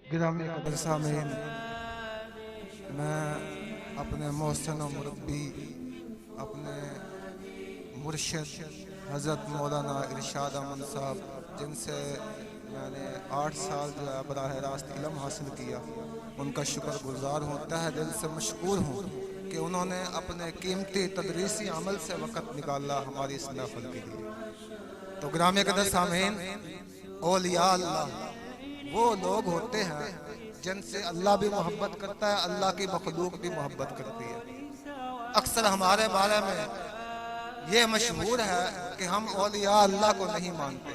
गिरामी कदर सामीन, मैं अपने मोहसिन और मुरब्बी, अपने मुर्शिद हज़रत मौलाना इरशाद अहमद साहब, जिनसे मैंने 8 साल जो है बराह रास्त इल्म हासिल किया, उनका शुक्रगुजार हूँ, तहे दिल से मशकूर हूँ कि उन्होंने अपने कीमती तदरीसी अमल से वक़्त निकाला हमारी इस महफ़िल के लिए। तो गिरामी कदर सामीन, औलिया अल्लाह वो लोग होते हैं जिनसे अल्लाह भी मोहब्बत करता है, अल्लाह की मखलूक भी मोहब्बत करती है। अक्सर हमारे बारे में ये मशहूर है कि हम औलिया अल्लाह को नहीं मानते।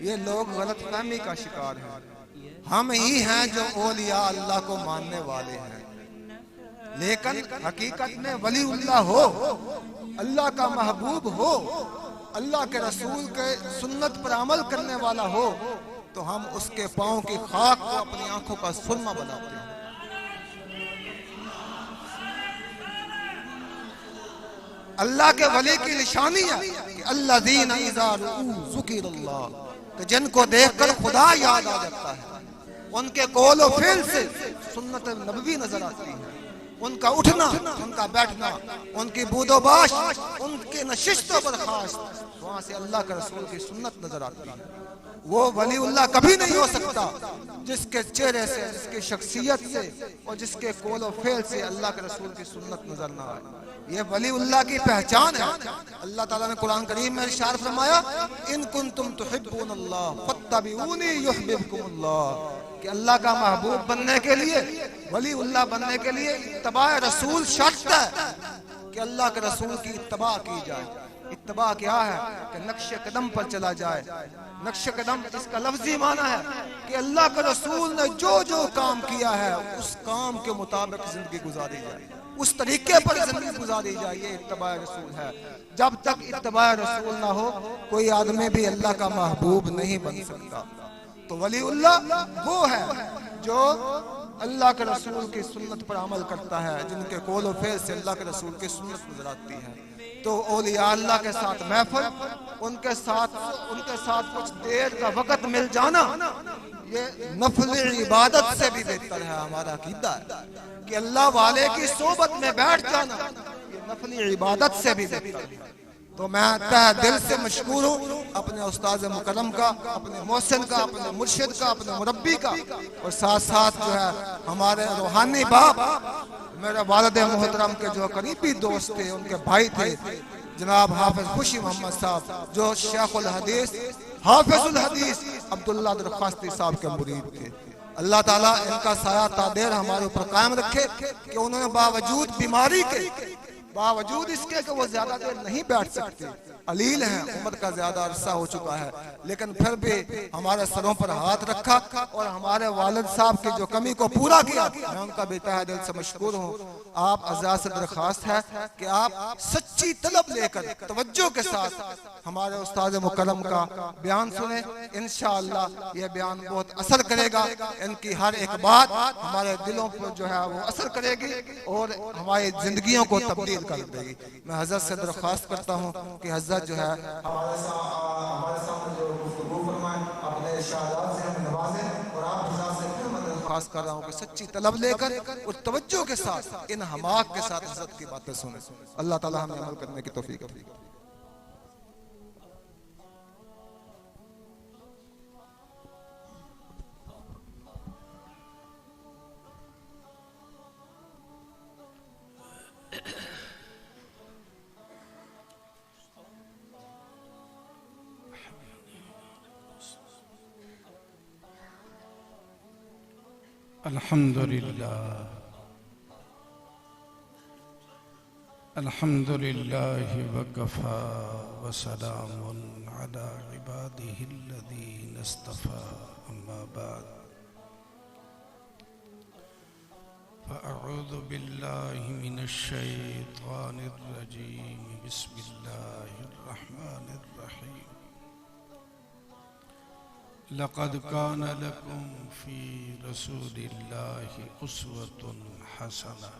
ये लोग गलत फहमी का शिकार हैं। हम ही हैं जो औलिया अल्लाह को मानने वाले हैं, लेकिन हकीकत में वलीउल्लाह हो, अल्लाह का महबूब हो, अल्लाह के रसूल के सुन्नत पर अमल करने वाला हो, तो हम उसके पाँव की खाक को अपनी आंखों का सुरमा बनाते हैं। अल्लाह के वली की निशानी है कि अल्लज़ीना इज़ा रुअू ज़ुकिरल्लाह, कि जिनको देखकर खुदा याद आ जाता है, उनके कौल और फ़िल से सुन्नत नबवी नजर आती है, उनका उठना, उनका बैठना, उनकी बूदोबाश, उनके नशिस्तों पर खास, वहां से अल्लाह के रसूल की सुन्नत नजर आती है। वो वलीउल्लाह कभी नहीं हो सकता जिसके चेहरे से, जिसकी शख्सियत से और जिसके कौल और फ़िल से अल्लाह के रसूल की सुन्नत नजर ना आए। ये वलीउल्लाह की पहचान है। अल्लाह ताला ने कुरान करीम में इरशाद फरमाया, इन कुंतुम तुहिब्बूनल्लाह फत्तबिऊनी युहिब्बुकुमुल्लाह, कि अल्लाह का महबूब बनने के लिए, वलीउल्लाह बनने के लिए इत्तबा रसूल शर्त है कि अल्लाह के रसूल की इत्तबा की जाए। इत्तबा क्या है कि नक्शे कदम पर चला जाए। नक्शे कदम इसका लफ्जी माना है कि अल्लाह के रसूल ने जो जो काम किया है उस काम के मुताबिक जिंदगी गुजारी जाए, उस तरीके पर जिंदगी गुजारी जाए। ये इत्तबा रसूल है। जब तक इत्तबा रसूल ना हो, कोई आदमी भी अल्लाह का महबूब नहीं बन सकता। तो वलीउल्लाह वो है जो अल्लाह के रसूल की सुन्नत पर अमल करता है, जिनके कौल और फ़िल से अल्लाह के रसूल की सुन्नत नजर आती है। तो औलिया अल्लाह के साथ महफिल, उनके साथ कुछ देर का वक़्त मिल जाना, ये नफल इबादत से भी बेहतर है। हमारा अकीदा है कि अल्लाह वाले की सोबत में बैठ जाना, ये नफल इबादत से भी बेहतर है। तो मैं तहे दिल से मशकूर हूँ अपने उस्ताद मुकर्रम का, अपने मोहसिन का, अपने मुर्शिद का, अपने मुरब्बी का, और साथ साथ जो है हमारे रूहानी बाप, मेरे वालिद मोहतरम के जो करीबी दोस्त थे, उनके भाई थे, जनाब हाफिज खुशी मोहम्मद साहब, जो शेखुल हदीस हाफिजुल हदीस अब्दुल्ला दरखास्ती साहब के मुरीद थे। अल्लाह ताला इनका साया तादेर हमारे ऊपर कायम रखे कि उन्होंने बावजूद बीमारी के, बावजूद इसके कि वो ज्यादा देर नहीं बैठ सकते, अलील हैं, उम्र का ज्यादा अरसा हो चुका है, लेकिन फिर भी हमारे सरों पर हाथ रखा और हमारे वालिद साहब की जो कमी को पूरा किया। मैं उनका बेतहा दिल से मशकूर हूँ। आप आज़ाद से दरख्वास्त है कि आप सच्ची तलब लेकर तवज्जो के साथ हमारे उस्ताद मुकर्रम का बयान सुने। इंशाअल्लाह ये बयान बहुत असर करेगा। इनकी हर एक बात हमारे दिलों पर जो है वो असर करेगी और हमारी जिंदगियों को तब्दील कर देगी। मैं हज़रत से दरख्वास्त करता हूँ कि हज़रत जो है हमारे सामने जो गुफ्तगू फरमाएं, अपने इरशादात से हमें नवाजें, और आप हज़रत से फिर मैं दरख्वास्त कर रहा हूँ कि सच्ची तलब लेकर और तवज्जो के साथ, इन हमाक के साथ हज़रत की बातें सुने। अल्लाह ताला हमें अमल करने की तौफीक दे। अल्हम्दुलिल्लाह वकफ़ा वसलामुन अला इबादिहिल्लज़ीना इस्तफ़ा, अम्मा बाद, फ़अऊज़ु बिल्लाहि मिनश्शैतानिर्रजीम, बिस्मिल्लाहिर्रहमानिर्रहीम। लक़द कान लकुम फ़ी रसूलिल्लाहि उस्वतुन हसना।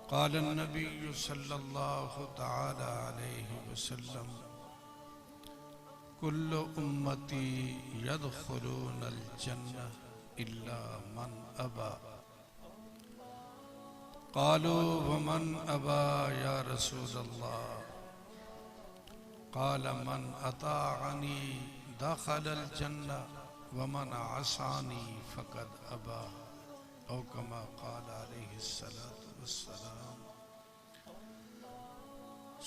क़ाल नबी सल्लल्लाहु तआला अलैहि वसल्लम, कुल्लु उम्मती यदखुलूनल जन्नह इल्ला मन अबा। क़ालू वमन अबा या रसूलल्लाह। क़ाल मन अताअनी दखलल जन्नह वमन असानी फ़क़द अबा। औ कमा क़ाल अलैहिस्सलातु वस्सलाम।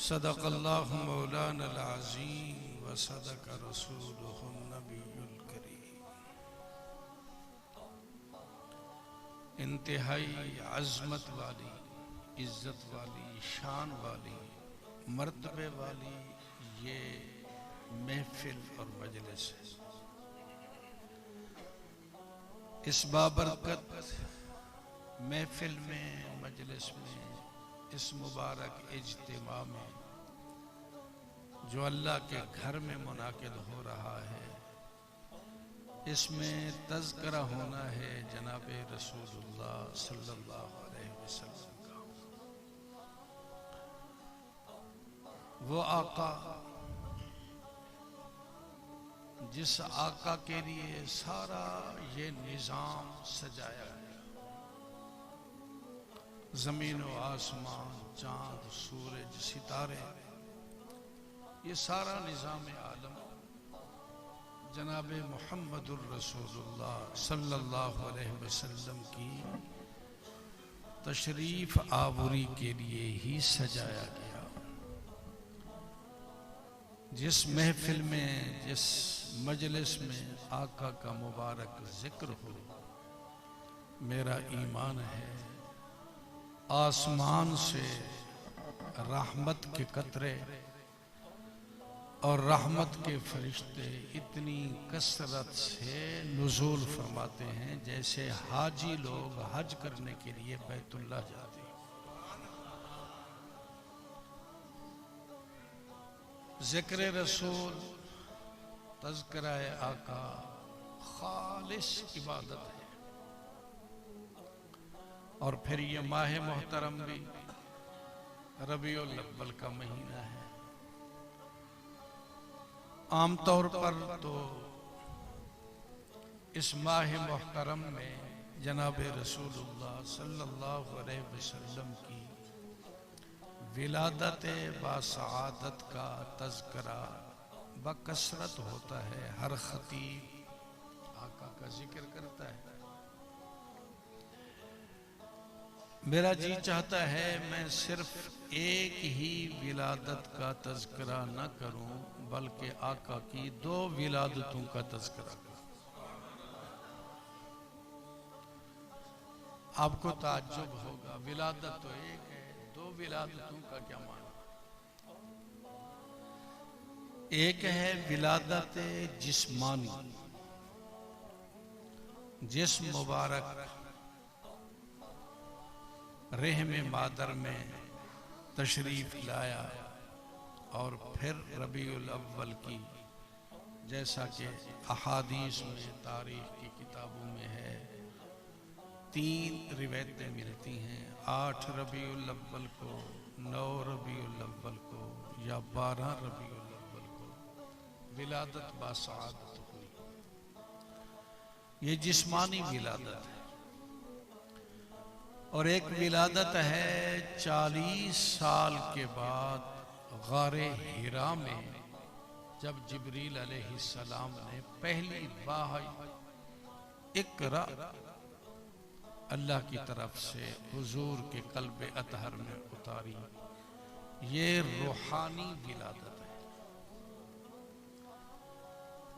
सदक़ल्लाहु मौलानल अज़ीम व सदक़ रसूलुहुन नबियुल करीम। इंतहाई अज़मत वाली, इज़्ज़त वाली, शान वाली, मर्तबे वाली ये महफिल और मजलिस है। इस बाबरकत महफिल में, मजलिस में, इस मुबारक इज्तिमा में जो अल्लाह के घर में मुनाकिद हो रहा है, इसमें तज़किरा होना है जनाबे रसूलुल्लाह सल्लल्लाहु अलैहि वसल्लम का। वो आका जिस आका के लिए सारा ये निज़ाम सजाया गया, ज़मीन व आसमान, चाँद, सूरज, सितारे, ये सारा निज़ाम आलम जनाबे मुहम्मदुर रसूलुल्लाह सल्लल्लाहु अलैहि वसल्लम की तशरीफ आवरी के लिए ही सजाया गया। जिस महफिल में, जिस मजलिस में आका का मुबारक जिक्र हो, मेरा ईमान है आसमान से रहमत के कतरे और रहमत के फरिश्ते इतनी कसरत से नुज़ूल फरमाते हैं जैसे हाजी लोग हज करने के लिए बैतुल्लाह जाते हैं। ज़िक्र रसूल, तज़किरा आका खालिस इबादत है। और फिर ये माह मोहतरम भी रबीउल अव्वल का महीना है। आमतौर पर तो इस माह मोहतरम में जनाबे रसूलुल्लाह सल्लल्लाहु अलैहि वसल्लम की विलादत बासआदत का तज़किरा बकसरत होता है। हर खतीब आका का जिक्र करता है। मेरा जी चाहता है मैं सिर्फ एक ही विलादत का तज़किरा न करूं, बल्कि आका की दो विलादतों का तज़किरा करूं। आपको ताज्जुब होगा, विलादत तो एक है, दो विलादतों का क्या माना? एक है विलादत जिस्मानी, जिस्म मुबारक रहम मादर में तशरीफ लाया और फिर रबीउल अव्वल की, जैसा कि अहादीस में, तारीख की किताबों में है, 3 रिवायतें मिलती हैं। 8 रबीउल अव्वल को, 9 रबीउल अव्वल को या 12 रबीउल अव्वल को विलादत बासआदत हुई। ये जिस्मानी विलादत है। और एक विलादत है 40 साल के बाद गारे हिरा में, जब जिब्रील अलैहिस्सलाम ने पहली बार इक़रा अल्लाह की तरफ से हुजूर के कल्ब अतहर में उतारी। ये रूहानी विलादत है।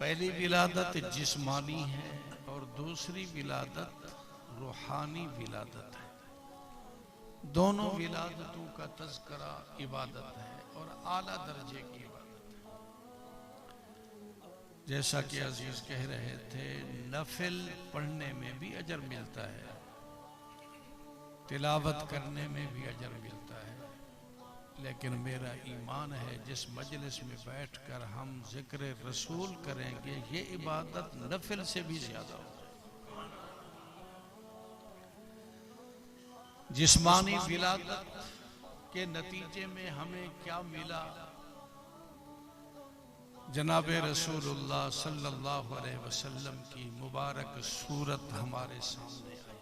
पहली विलादत जिस्मानी है और दूसरी विलादत रूहानी विलादत है। दोनों विलादतों का तज़किरा इबादत है और आला दर्जे की इबादत है। जैसा कि अजीज कह रहे थे, नफिल पढ़ने में भी अजर मिलता है, तिलावत करने में भी अजर मिलता है। लेकिन मेरा ईमान है जिस मजलिस में बैठकर हम जिक्र रसूल करेंगे, ये इबादत नफिल से भी ज्यादा हो। जिस्मानी विलादत के नतीजे में हमें क्या मिला? जनाब रसूलुल्लाह सल्लल्लाहु अलैहि वसल्लम की मुबारक सूरत हमारे सामने आई।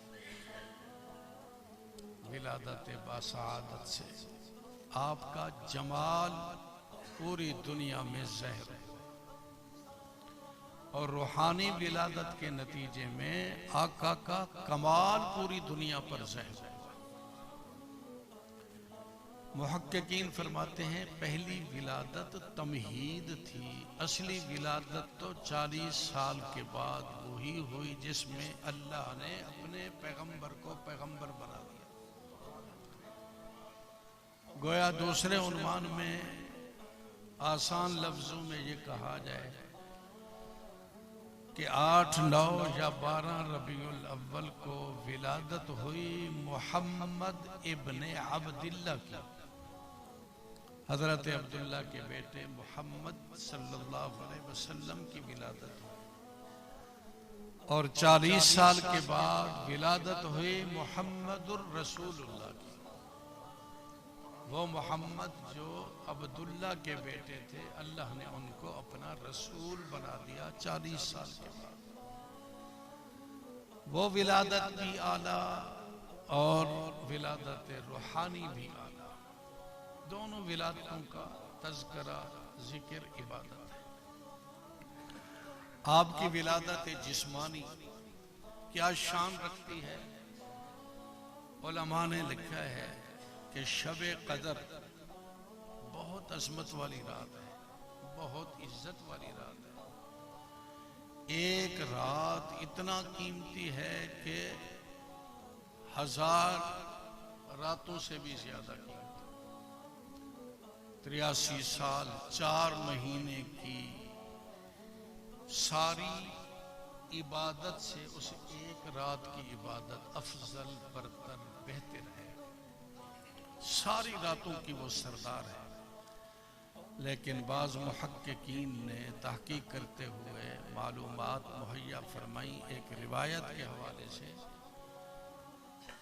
विलादत बासआदत से आपका जमाल पूरी दुनिया में ज़हर है और रूहानी विलादत के नतीजे में आका का कमाल पूरी दुनिया पर ज़हर है। मुहक्किकीन फरमाते हैं पहली विलादत तमहीद थी, असली विलादत तो 40 साल के बाद वही हुई जिसमें अल्लाह ने अपने पैगंबर को पैगंबर बना दिया। गोया दूसरे उन्वान में आसान लफ्जों में ये कहा जाए कि 8, 9 या 12 रबीउल अव्वल को विलादत हुई मोहम्मद इब्ने अब्दुल्लाह की। हजरत अब्दुल्ला के बेटे मोहम्मद सल्लल्लाहु अलैहि वसल्लम की विलादत हुई और 40 साल के बाद विलादत हुई मोहम्मदुर रसूलुल्लाह की। वो मोहम्मद जो अब्दुल्ला के बेटे थे, अल्लाह ने उनको अपना रसूल बना दिया 40 साल के बाद। वो विलादत भी आला और विलादत रूहानी भी आला, दोनों विलादतों का तज़किरा जिक्र इबादत है। आपकी विलादत जिस्मानी क्या शान रखती है? उलमा ने लिखा है कि शब-ए क़दर बहुत अज़मत वाली रात है, बहुत इज्जत वाली रात है। एक रात इतना कीमती है कि 1000 रातों से भी ज्यादा कीमती। 83 साल 4 महीने की सारी इबादत से उस एक रात की इबादत अफजल बरतर बेहतर है। सारी रातों की वो सरदार है। लेकिन बाज़ मुहक्किकीन ने तहकीक करते हुए मालूमात मुहैया फरमाई एक रिवायत के हवाले से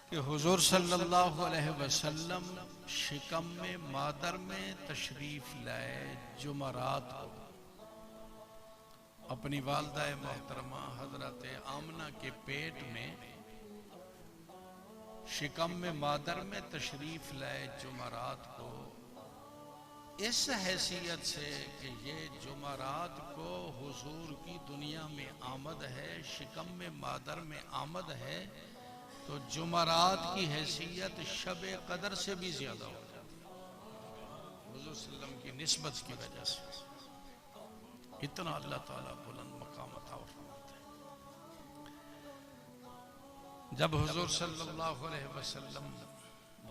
कि हुजूर सल्लल्लाहु अलैहि वसल्लम शिकम में मादर में तशरीफ लाए जुमरात को। अपनी वालदा मोहतरमा हजरत आमना के पेट में शिकम में मादर में तशरीफ लाए जुमरात को इस हैसियत से कि ये जुमरात को हुजूर की दुनिया में आमद है, शिकम में मादर में आमद है, तो जुमरात की हैसियत शब-ए क़दर से भी ज्यादा हो जाती है हुजूर सल्लम की निस्बत की वजह से। इतना अल्लाह ताला बुलंद मकाम अता फरमाते हैं। जब हुजूर सल्लल्लाहु अलैहि वसल्लम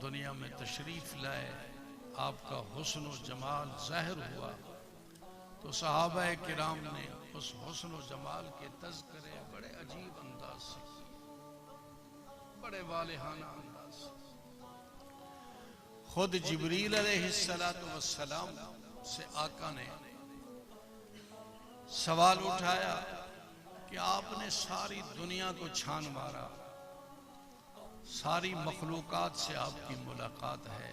दुनिया में तशरीफ लाए, आपका हुस्न व जमाल ज़ाहिर हुआ, तो सहाबाए किराम ने उस हुस्न व जमाल के तज़किरे बड़े अजीब अंदाज से, बड़े वालिहाना अंदाज से। खुद जिब्रील अलैहिस्सलातु वस्सलाम से आका ने सवाल उठाया कि आपने सारी दुनिया को छान मारा, सारी मखलूकात से आपकी मुलाकात है,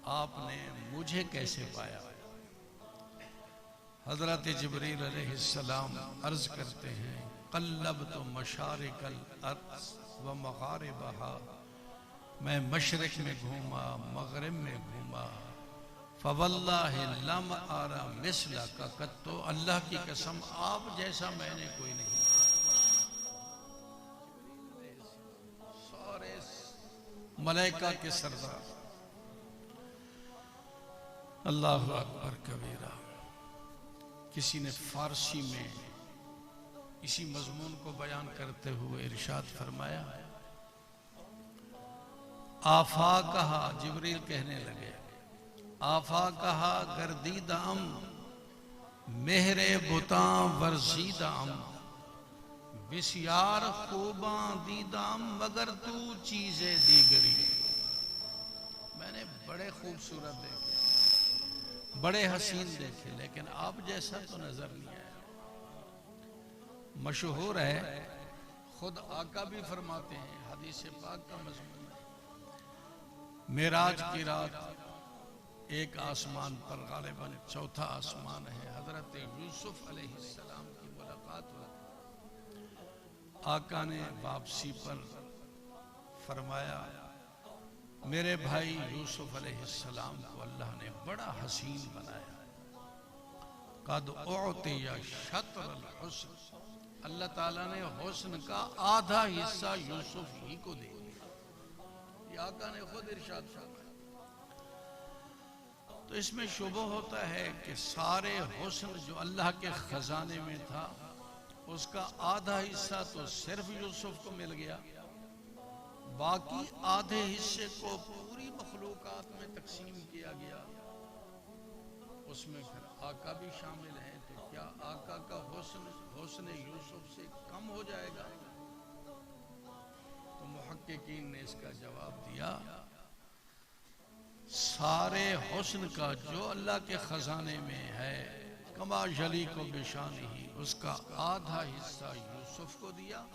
आपने मुझे कैसे पाया? हजरत जिब्रील अलैहिस्सलाम अर्ज करते हैं क़ल्लब्तु मशारिकल अर्ज़ व मग़ारिबहा, मैं मशरिक में घूमा, मग़रिब में घूमा, फ़वल्लाहि लम अरा मिस्ला का कत्तो, अल्लाह की कसम आप जैसा मैंने कोई नहीं। सारे मलाइका के सरदार। अल्लाह अकबर कबीरा। किसी ने फारसी में इसी मजमून को बयान करते हुए इरशाद फरमाया, आफा कहा, जिब्रील कहने लगे, आफा कहा गर्दीदाम मेहरे बुता वर्जीदाम बिस्यार खूबा दीदाम मगर तू चीजें दीगरी। मैंने बड़े खूबसूरत देखे, बड़े हसीन देखे, लेकिन आप जैसा तो नजर नहीं आया। मशहूर है, खुद आका भी फरमाते हैं, हदीस पाक का मज़मून है, मेराज की रात एक आसमान पर गालिबन चौथा आसमान है, हजरत यूसुफ अलैहिस्सलाम की मुलाकात हुई। आका ने वापसी पर फरमाया, मेरे भाई यूसुफ अलैहिस्सलाम को अल्लाह ने बड़ा हसीन बनाया। कद उअतिया शत्रल हुस्न, अल्लाह ताला ने हुस्न का आधा हिस्सा यूसुफ ही को दे दिया। ये आका ने खुद इरशाद फरमाया। तो इसमें शुबह होता है कि सारे हुस्न जो अल्लाह के खजाने में था उसका आधा हिस्सा तो सिर्फ यूसुफ को मिल गया, बाकी आधे हिस्से को पूरी मखलूकात में तकसीम किया गया। उसमें फिर आका भी शामिल है, तो क्या आका का हुस्न यूसुफ से कम हो जाएगा? तो मुहक्किकीन ने इसका जवाब दिया, सारे हुस्न का जो अल्लाह के खजाने में है, कमा जली को बेशानी ही, उसका आधा हिस्सा यूसुफ को दिया,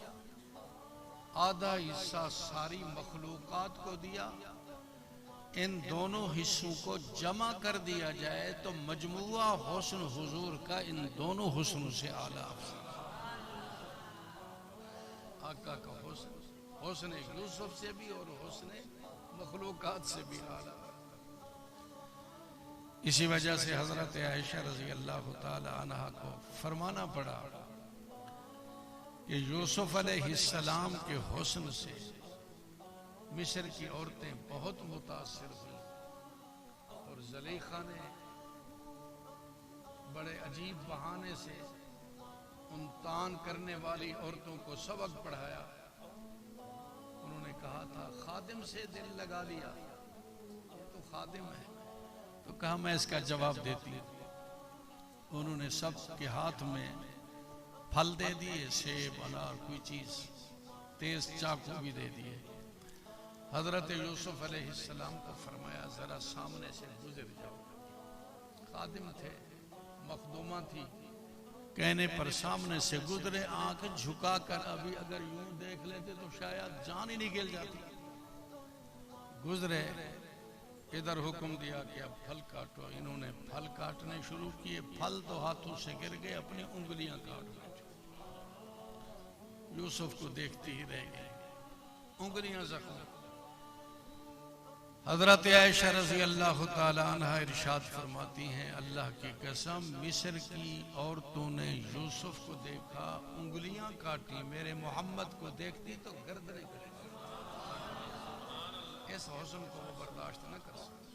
आधा हिस्सा सारी मखलूकात को दिया। इन दोनों हिस्सों को जमा कर दिया जाए तो मजमुआ हुस्न हुजूर का इन दोनों हुस्नों से आला अफजल। आका का हुस्न यूसुफ से भी और हुस्न मखलूकात से भी आला। इसी वजह से हजरत आयशा रजी अल्लाह ताला अन्हा को फरमाना पड़ा कि यूसुफ अलैहिस्सलाम के हुस्न से मिस्र की औरतें बहुत मुतासिर हुई और ज़ुलेखा ने बड़े अजीब बहाने से उन तान करने वाली औरतों को सबक पढ़ाया। उन्होंने कहा था, खादिम से दिल लगा लिया, ये तो खादिम है। तो कहा मैं इसका जवाब देती हूँ। उन्होंने सब के हाथ में फल दे दिए, सेब अनार कोई चीज, तेज चाकू भी दे दिए। हजरत यूसुफ अलैहिस्सलाम को फरमाया, जरा सामने से गुजर जाओ। खादिम थे, मखदूमा थी, कहने पर सामने से गुजरे, आंख झुकाकर। अभी अगर यूं देख लेते तो शायद जान ही निकल जाती। गुजरे, इधर हुक्म दिया कि अब फल काटो। इन्होंने फल काटने शुरू किए, फल तो हाथों से गिर गए, अपनी उंगलियां काट बैठे। यूसुफ को देखती ही रह गए, उंगलियां जख्म। हजरत आयशा रज़ी अल्लाह ताला अन्हा इरशाद फरमाती हैं, अल्लाह की कसम, मिस्र की औरतों ने यूसुफ को देखा, उंगलियां काटी, मेरे मोहम्मद को देखती तो गर्दनें कटी। इस हुस्न को वो बर्दाश्त न कर सकते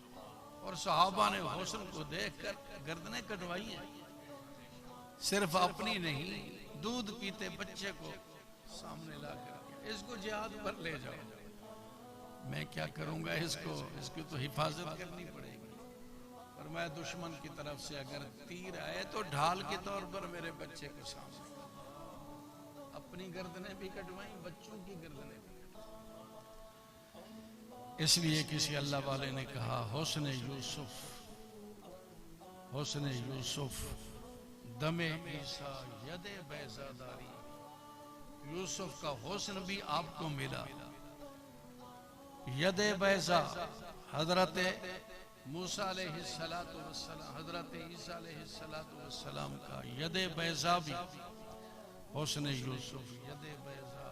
और सहाबा ने हुस्न को देखकर गर्दनें कटवाई हैं। सिर्फ अपनी नहीं, दूध पीते बच्चे को सामने ला कर इसको जिहाद पर ले जाओ। मैं क्या करूंगा, इसकी तो हिफाजत करनी पड़ेगी। और मैं दुश्मन की तरफ से अगर तीर आए तो ढाल के तौर पर मेरे बच्चे को सामने, अपनी गर्दनें भी कटवाई, बच्चों की गर्दनें भी। इसलिए किसी अल्लाह वाले ने कहा, हुस्न यूसुफ दमे ईसा यदे बैजादारी। यूसुफ का हुस्न भी आपको मिला, यदे बैजा हजरत मूसा अलैहिस्सलातु वस्सलाम, हजरत ईसा अलैहिस्सलातु वस्सलाम का यदे बैजा भी हुस्न यूसुफ यदे बैजा।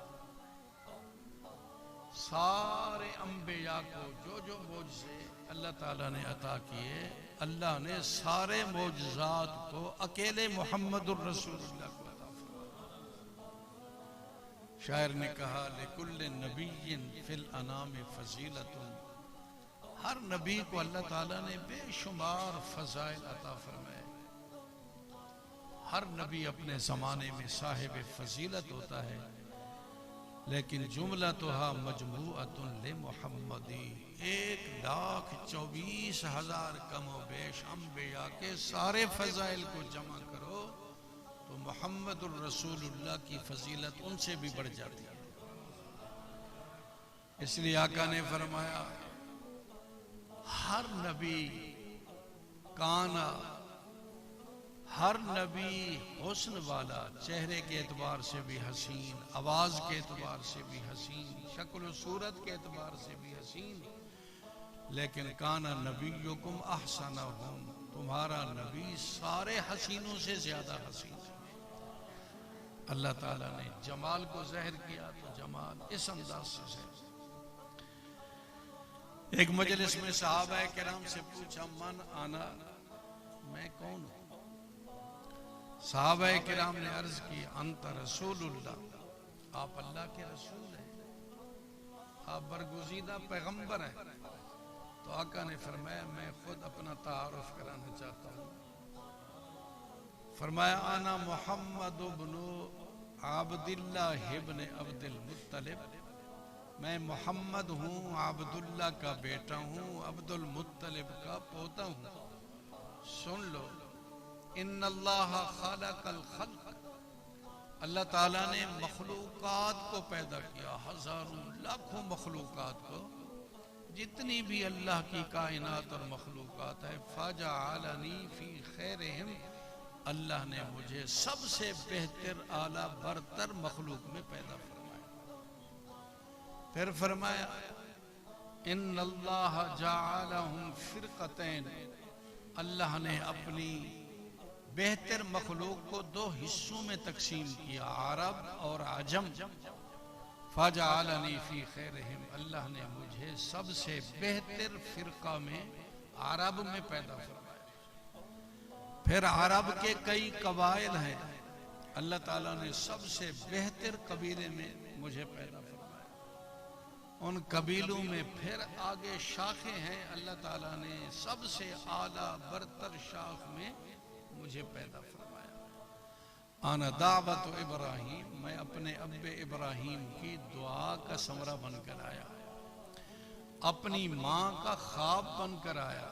सारे अंबिया को जो जो मौजज़े अल्लाह ताला ने अता किए, अल्लाह ने सारे मौजज़ात को अकेले मुहम्मदुर रसूलुल्लाह को अता फरमाया। शायर ने कहा, लिकुल्लि नबिय्यिन फिल अनामि फज़ीलतुन, हर नबी को अल्लाह ताला ने बेशुमार फज़ाइल अता फरमाए। हर नबी अपने ज़माने में साहिब फजीलत होता है, लेकिन जुमला तो हा मजमूअतुन ले मुहम्मदी। 1,24,000 कमो बेश अंबिया के सारे फजाइल को जमा करो तो मुहम्मदुर रसूलुल्लाह की फजीलत उनसे भी बढ़ जाती है। इसलिए आका ने फरमाया, हर नबी काना, हर नबी हुस्न वाला, चेहरे के एतबार से भी हसीन, आवाज के एतबार से भी हसीन, शक्ल सूरत के एतबार से भी हसीन, लेकिन काना नबीयुकुम अहसनहुम, तुम्हारा नबी सारे हसीनों से ज्यादा हसीन है। अल्लाह ताला ने जमाल को ज़ाहिर किया तो जमाल इस अंदाज से। एक मजलिस में सहाबाए किराम से पूछा, मन आना, मैं कौन हूं? सहाबाए किराम ने अर्ज की, अंत रसूलुल्लाह, आप अल्लाह के रसूल हैं, आप बरगुज़ीदा पैगंबर हैं। तो आका ने फरमाया, मैं खुद अपना तारुफ कराना चाहता हूँ। फरमाया, आना मोहम्मद इब्नु अब्दुल्लाह इब्न अब्दुल मुत्तलिब, मैं मोहम्मद हूँ, अब्दुल्लाह का बेटा हूँ, अब्दुल मुत्तलिब का पोता हूँ। सुन लो, इन्नल्लाह खलक़ल खल्क़, अल्लाह ताला ने मखलूकात को पैदा किया, हजारों लाखों मखलूकात को, जितनी भी अल्लाह की कायनात और मखलूकात है। फजअलनी फी खैरिहिम, अल्लाह ने मुझे सबसे बेहतर आला बरतर मखलूक में पैदा फरमाया। फिर फरमाया, इन्नल्लाह जअलहुम फिरक़तैन, अल्लाह ने अपनी बेहतर मखलूक को दो हिस्सों में तकसीम किया, अरब और अजम। फजअलनी फी खैरिहिम, अल्लाह ने मुझे सबसे बेहतर फिरका में अरब में पैदा फरमाया। फिर अरब के कई कबाइल हैं, अल्लाह ताला ने सबसे बेहतर कबीले में मुझे पैदा फरमाया। उन कबीलों में फिर आगे शाखें हैं, अल्लाह ताला ने सबसे आला बरतर शाख में मुझे पैदा फरमाया। आना दावत इब्राहिम, मैं अपने अब्बे इब्राहिम की दुआ का समरा बनकर आया, अपनी माँ का ख्वाब बनकर आया,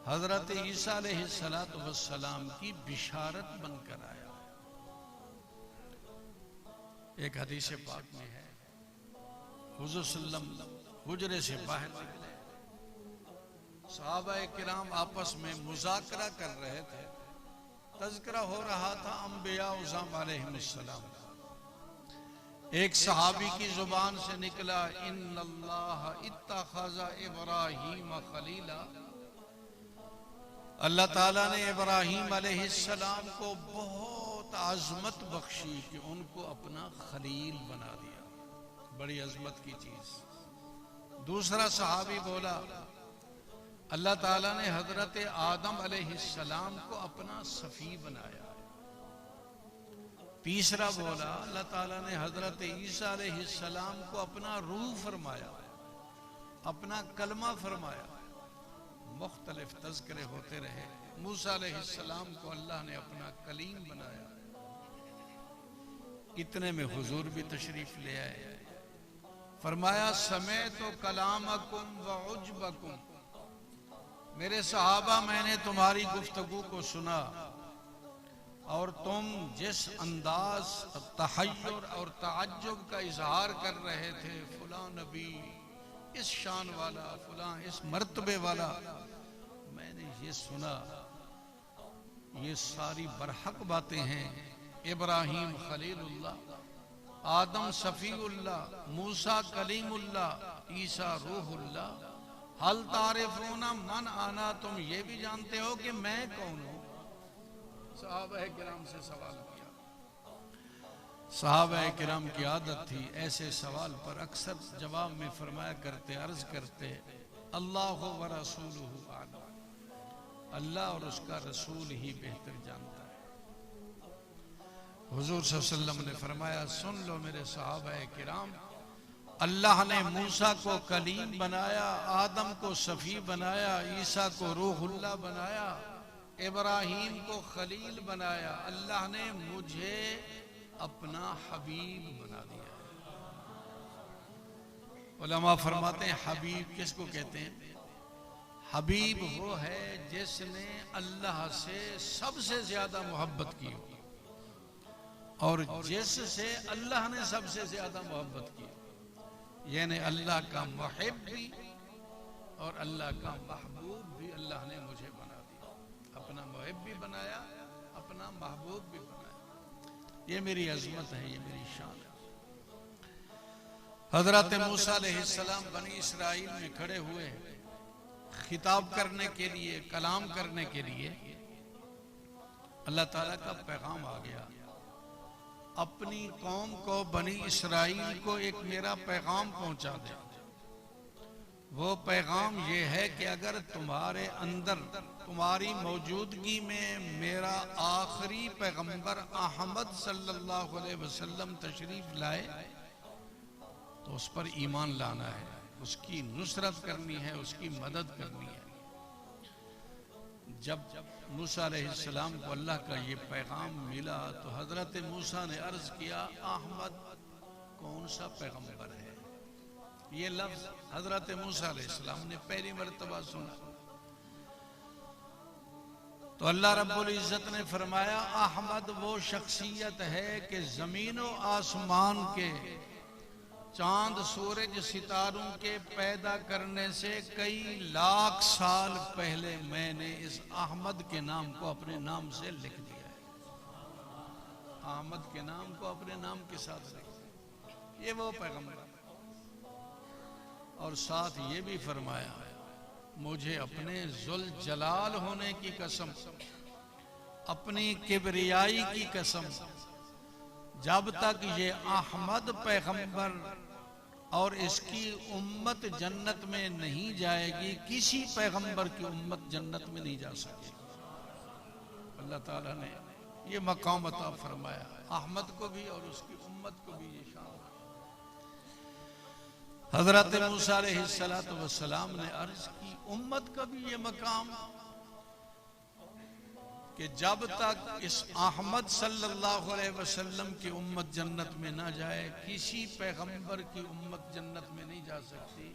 हजरत ईसा अलैहिस्सलातु वस्सलाम की बिशारत बनकर आया। एक हदीस पाक में है, हुजूर सल्लम हुजरे से बाहर निकले, सहाबाए किराम आपस में मुज़ाकरा कर रहे थे, तज़किरा हो रहा था अंबिया उज़ाम अलैहिस्सलाम। एक सहाबी की जुबान से निकला, इन्नल्लाह इत्तखज़ इब्राहीम खलीला, अल्लाह ताला ने इब्राहीम अलैहिस्सलाम को बहुत अजमत बख्शी कि उनको अपना खलील बना दिया, बड़ी अजमत की चीज। दूसरा सहाबी बोला, अल्लाह ताला ने हजरत आदम अलैहिस्सलाम को अपना सफी बनाया। तीसरा बोला, अल्लाह ताला ने हजरत ईसा अलैहिस्सलाम को अपना रूह फरमाया, अपना कलमा फरमाया। मुख्तलिफ तज़किरे होते रहे। मूसा अलैहिस्सलाम को अल्लाह ने अपना कलीम बनाया। इतने में हुजूर भी तशरीफ ले आए, फरमाया, समय तो कलामकुम व उज्बकुम, मेरे सहाबा मैंने तुम्हारी गुफ्तगू को सुना और तुम जिस अंदाज तहय्युर और ताज्जुब का इजहार कर रहे थे, फुला नबी इस शान वाला, फुला इस मर्तबे वाला, मैंने ये सुना। ये सारी बरहक बातें हैं। इब्राहीम खलीलुल्लाह, आदम सफीउल्लाह, मूसा कलीमुल्लाह, ईसा रूहुल्लाह। हल तारिफूना मन आना, तुम ये भी जानते हो कि मैं कौन हूं? सहाबाए किराम से सवाल किया। सहाबाए किराम की आदत थी ऐसे सवाल पर अक्सर जवाब में फरमाया करते, अर्ज करते, अल्लाह व रसूलुहु आलम, अल्लाह और उसका रसूल ही बेहतर जानता है। हुजूर सल्लल्लाहु अलैहि वसल्लम ने फरमाया, सुन लो मेरे सहाबाए किराम, अल्लाह ने मूसा को कलीम बनाया, आदम को सफ़ी बनाया, ईसा को रूहुल्लाह बनाया, इब्राहीम को खलील बनाया, अल्लाह ने मुझे अपना हबीब बना दिया। उलमा फरमाते हैं, हबीब किसको कहते हैं? हबीब वो है जिसने अल्लाह से सबसे ज्यादा मोहब्बत की हो और जिससे अल्लाह ने सबसे ज्यादा मोहब्बत की, यानी अल्लाह का मुहिब भी और अल्लाह का महबूब भी अल्लाह ने मुझे बना दिया। अपना मुहिब भी बनाया, अपना महबूब भी बनाया। ये मेरी अजमत है, ये मेरी शान है। हजरत मूसा अलैहिस्सलाम बनी इसराइल में खड़े हुए, खिताब करने के लिए, कलाम करने के लिए अल्लाह ताला का पैगाम आ गया। अपनी कौम को, बनी इसराइल को एक मेरा पैगाम पहुंचा दे। वो पैगाम ये है कि अगर तुम्हारे अंदर, तुम्हारी मौजूदगी में मेरा आखिरी पैगंबर अहमद सल्लल्लाहु अलैहि वसल्लम तशरीफ लाए तो उस पर ईमान लाना है, उसकी नुसरत करनी है, उसकी मदद करनी है। जब मूसा अलैहिस्सलाम को अल्लाह का ये पैगाम मिला तो हजरत मूसा ने अर्ज किया, अहमद कौन सा पैगंबर है? ये लफ्ज हजरत मूसा अलैहिस्सलाम ने पहली मर्तबा सुना तो अल्लाह रब्बुल इज्जत ने फरमाया, अहमद वो शख्सियत है कि जमीन व आसमान के, चांद सूरज सितारों के पैदा करने से कई लाख साल पहले मैंने इस अहमद के नाम को अपने नाम से लिख दिया है। अहमद के नाम को अपने नाम के साथ लिख दिया, ये वो पैगंबर। और साथ ये भी फरमाया, मुझे अपने जुल जलाल होने की कसम, अपनी किबरियाई की कसम, जब तक ये अहमद पैगंबर और इसकी उम्मत जन्नत में नहीं जाएगी, किसी पैगंबर की उम्मत जन्नत में नहीं जा सकेगी। अल्लाह ताला ने ये मकाम अता फरमाया अहमद को भी और उसकी उम्मत को भी। ये शान हजरत मूसा अलैहिस्सलातु वस्सलाम ने अर्ज की, उम्मत का भी ये मकाम कि जब तक इस अहमद सल्लल्लाहु अलैहि वसल्लम की उम्मत जन्नत में ना जाए, किसी पैगंबर की उम्मत जन्नत में नहीं जा सकती।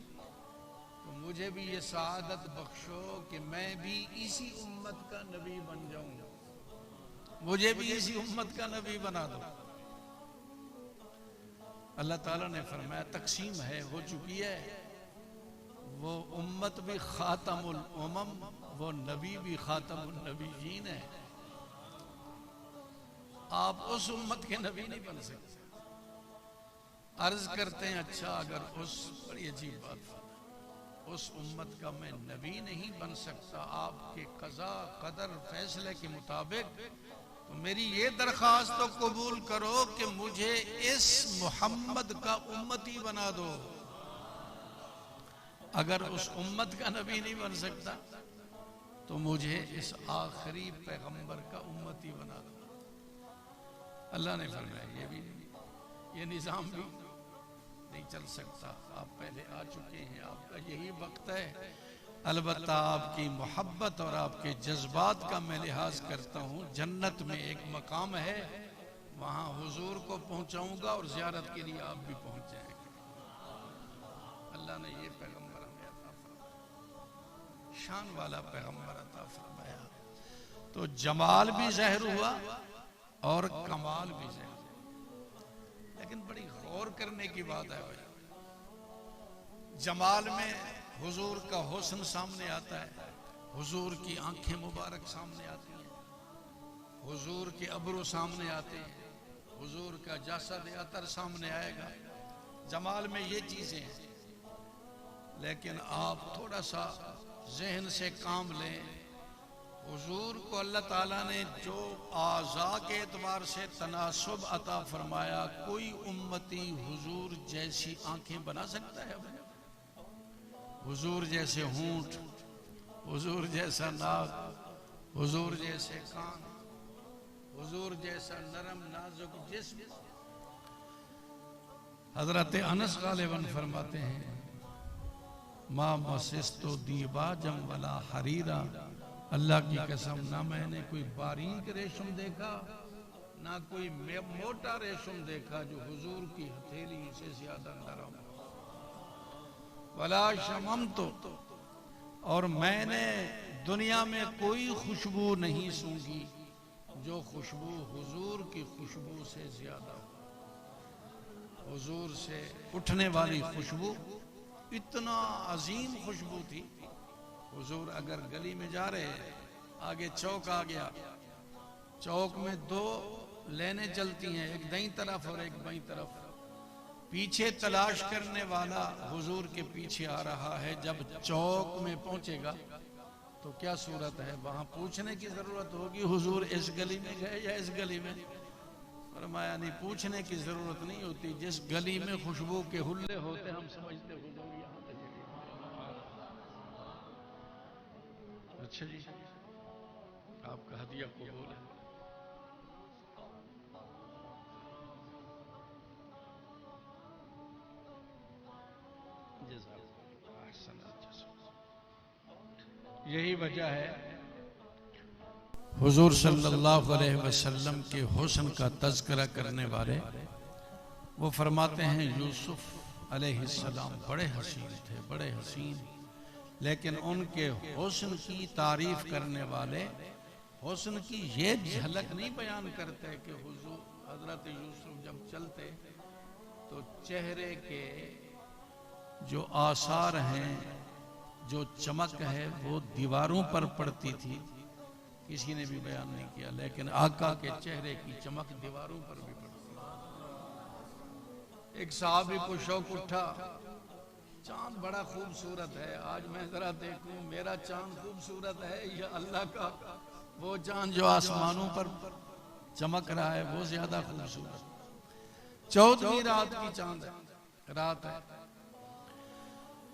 तो मुझे भी ये सआदत बख्शो कि मैं भी इसी उम्मत का नबी बन जाऊं, मुझे भी इसी उम्मत का नबी बना दो। अल्लाह ताला ने फरमाया, तकसीम है, हो चुकी है। वो उम्मत भी खातमुल उमम, वो नबी भी खातमुल नबीयीन है। आप उस उम्मत के नबी नहीं बन सकते। अर्ज करते हैं, अच्छा अगर उस, बड़ी अजीब बात, उस उम्मत का मैं नबी नहीं बन सकता आपके कज़ा कदर फैसले के मुताबिक, तो मेरी ये दरख्वास्त तो कबूल करो कि मुझे इस मोहम्मद का उम्मती बना दो। अगर उस उम्मत का नबी नहीं बन सकता तो मुझे इस आखिरी पैगंबर का उम्मती बना दो। अल्लाह ने फरमाया, ये भी नहीं, ये निज़ाम भी नहीं चल सकता। आप पहले आ चुके हैं, आपका यही वक्त है। अलबत्ता आपकी मोहब्बत और आपके जज्बात का मैं लिहाज करता हूँ। जन्नत में एक मकाम है, वहाँ हुजूर को पहुँचाऊँगा और ज़ियारत के लिए आप भी पहुँच जाएंगे। अल्लाह ने ये पैगंबर हमें अता फरमाया, शान वाला पैगंबर अता फरमाया। तो जमाल भी ज़ाहिर हुआ और कमाल भी ज़ाहिर हुआ। लेकिन बड़ी गौर करने की बात है भाई, जमाल में हुजूर का हुस्न सामने आता है, हुजूर की आंखें मुबारक सामने आती हैं, हुजूर के अब्रू सामने आते हैं, हुजूर का जासद अतर सामने आएगा। जमाल में ये चीजें हैं। लेकिन आप थोड़ा सा जहन से काम लें, हुजूर को अल्लाह ताला ने जो आज़ा के एतबार से तनासुब अता फरमाया, कोई उम्मती हुजूर जैसी आंखें बना सकता है? हुजूर जैसे होंठ, हुजूर जैसा नाक, हुजूर जैसे कान, हुजूर जैसा नरम नाजुक जिस्म। हजरत अनस गालिबन फरमाते हैं, मा मसिस्तो दीबाजम वला हरीरा, अल्लाह की कसम ना मैंने कोई बारीक रेशम देखा, ना कोई मोटा रेशम देखा जो हुजूर की हथेली से ज्यादा नरम। वला शमम तो, और मैंने दुनिया में कोई खुशबू नहीं सूंघी जो खुशबू हुजूर की खुशबू से ज्यादा हो। हुजूर से उठने वाली खुशबू इतना अजीम खुशबू थी। हुजूर अगर गली में जा रहे हैं, आगे चौक आ गया, चौक में दो लेने चलती हैं, एक दाईं तरफ और एक बाईं तरफ। पीछे तलाश करने वाला हुजूर के पीछे आ रहा है, जब चौक में पहुंचेगा तो क्या सूरत है, वहां पूछने की जरूरत होगी हुजूर इस गली में गए या इस गली में। फरमाया नहीं, पूछने की जरूरत नहीं होती, जिस गली में खुशबू के हुल्ले होते हम समझते हुजूर यहाँ पे चले गए। अच्छा जी, आपका हदिया कबूल है। यही वजह है हुजूर सल्लल्लाहु अलैहि वसल्लम के हुस्न का तज़किरा करने वाले वो फरमाते हैं यूसुफ अलैहिस्सलाम बड़े हसीन थे, बड़े हसीन, लेकिन उनके हुस्न की तारीफ करने वाले हुस्न की ये झलक नहीं बयान करते कि हुजूर हजरत यूसुफ जब चलते तो चेहरे के जो आसार हैं, जो चमक है वो दीवारों पर पड़ती थी, किसी ने भी बयान नहीं किया, लेकिन आका के चेहरे की चमक दीवारों पर भी पड़ती। एक साहबी को शौक उठा, चांद बड़ा खूबसूरत है, आज मैं जरा देखूं मेरा चांद खूबसूरत है या अल्लाह का वो चांद जो आसमानों पर चमक रहा है वो ज्यादा खूबसूरत। 14वीं रात की चांद रात है,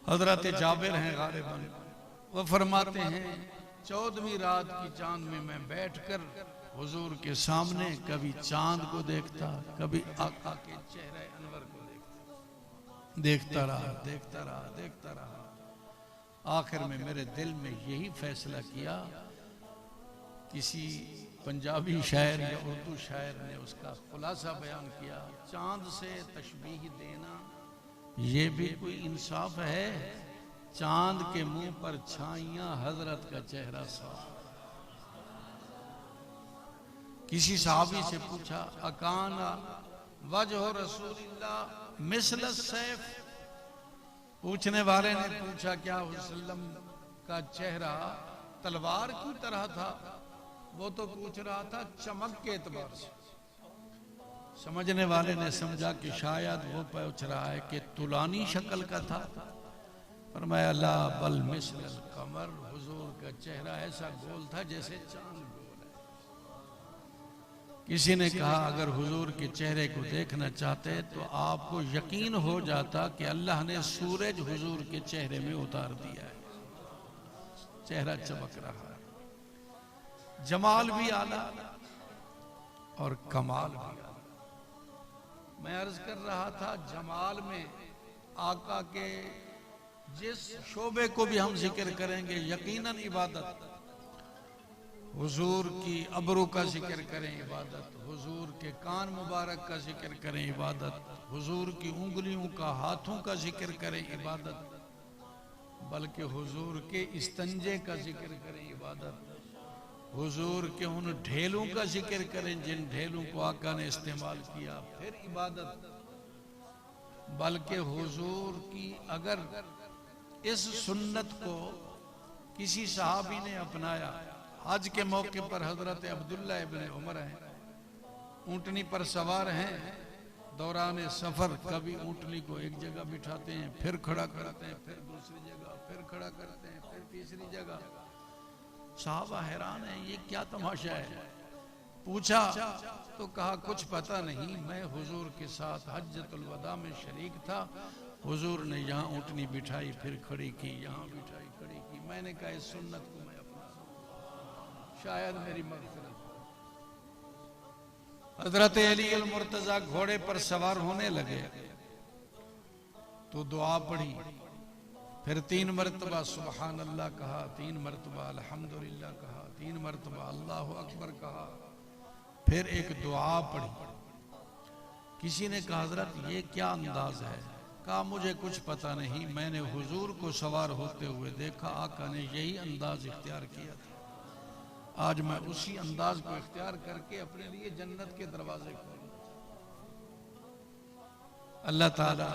हजरत जाबिर हैं गालिबन, वो फरमाते हैं 14वीं रात की चांद में मैं बैठकर हुजूर के सामने कभी चांद को देखता, कभी आका के चेहरे अनवर को देखता रहा, देखता रहा, देखता रहा। आखिर में मेरे दिल में यही फैसला किया, किसी पंजाबी शायर या उर्दू शायर ने उसका खुलासा बयान किया, चांद से तशबीह देना ये भी कोई इंसाफ है, चांद के मुंह पर छाइयां हजरत का चेहरा साफ। किसी सहाबी से पूछा अकाना वजह रसूलिल्लाह मिसल सैफ, पूछने वाले ने पूछा क्या वसल्लम का चेहरा तलवार की तरह था, वो तो पूछ रहा था चमक के एतबार से। समझने वाले ने समझा कि शायद वो पूछ रहा है कि तुलानी शक्ल का था। फरमाया ला बल मिसल कमर, हुजूर का चेहरा ऐसा गोल था जैसे चांद गोल है। किसी ने कहा अगर हुजूर के चेहरे को देखना चाहते तो आपको यकीन हो जाता कि अल्लाह ने सूरज हुजूर के चेहरे में उतार दिया है, चेहरा चमक रहा है। जमाल भी आला और कमाल भी आला। मैं अर्ज कर रहा था जमाल में आका के जिस शोबे को भी हम जिक्र करेंगे यकीनन इबादत, हुजूर की अबरू का जिक्र करें इबादत, हुजूर के कान मुबारक का जिक्र करें इबादत, हुजूर की उंगलियों का हाथों का जिक्र करें इबादत, बल्कि हुजूर के इस्तंजे का जिक्र करें इबादत, हुजूर के उन ढेलों का जिक्र करें जिन ढेलों को आका ने इस्तेमाल किया, फिर इबादत। बल्कि हुजूर की अगर इस सुन्नत को किसी सहाबी ने अपनाया, हज के मौके पर हजरत अब्दुल्ला इब्न उमर हैं, ऊंटनी पर सवार हैं, दौरान सफर कभी ऊंटनी को एक जगह बिठाते हैं, फिर खड़ा करते हैं, फिर दूसरी जगह, फिर खड़ा करते हैं, फिर तीसरी जगह। साहबा हैरान है ये क्या तमाशा है। पूछा तो कहा कुछ पता नहीं, मैं हुजूर के साथ हज्जतुल वदा में शरीक था, हुजूर ने यहाँ ऊँटनी बिठाई फिर खड़ी की, यहाँ बिठाई खड़ी की, मैंने कहा इस सुन्नत को मैं अपना शायद मेरी मग़फ़िरत। हजरत अली अल मुर्तज़ा घोड़े पर सवार होने लगे तो दुआ पढ़ी, फिर 3 मरतबा सुबहान अल्लाह कहा, 3 मरतबा अल्हम्दुलिल्लाह कहा, 3 मरतबा अल्लाहु अकबर कहा, फिर एक दुआ पढ़ी। किसी ने कहा हजरत ये क्या अंदाज है? कहा मुझे कुछ पता नहीं, मैंने हुजूर को सवार होते हुए देखा, आका ने यही अंदाज इख्तियार किया था, आज मैं उसी अंदाज को इख्तियार करके अपने लिए जन्नत के दरवाजे खोलूं। अल्लाह ताला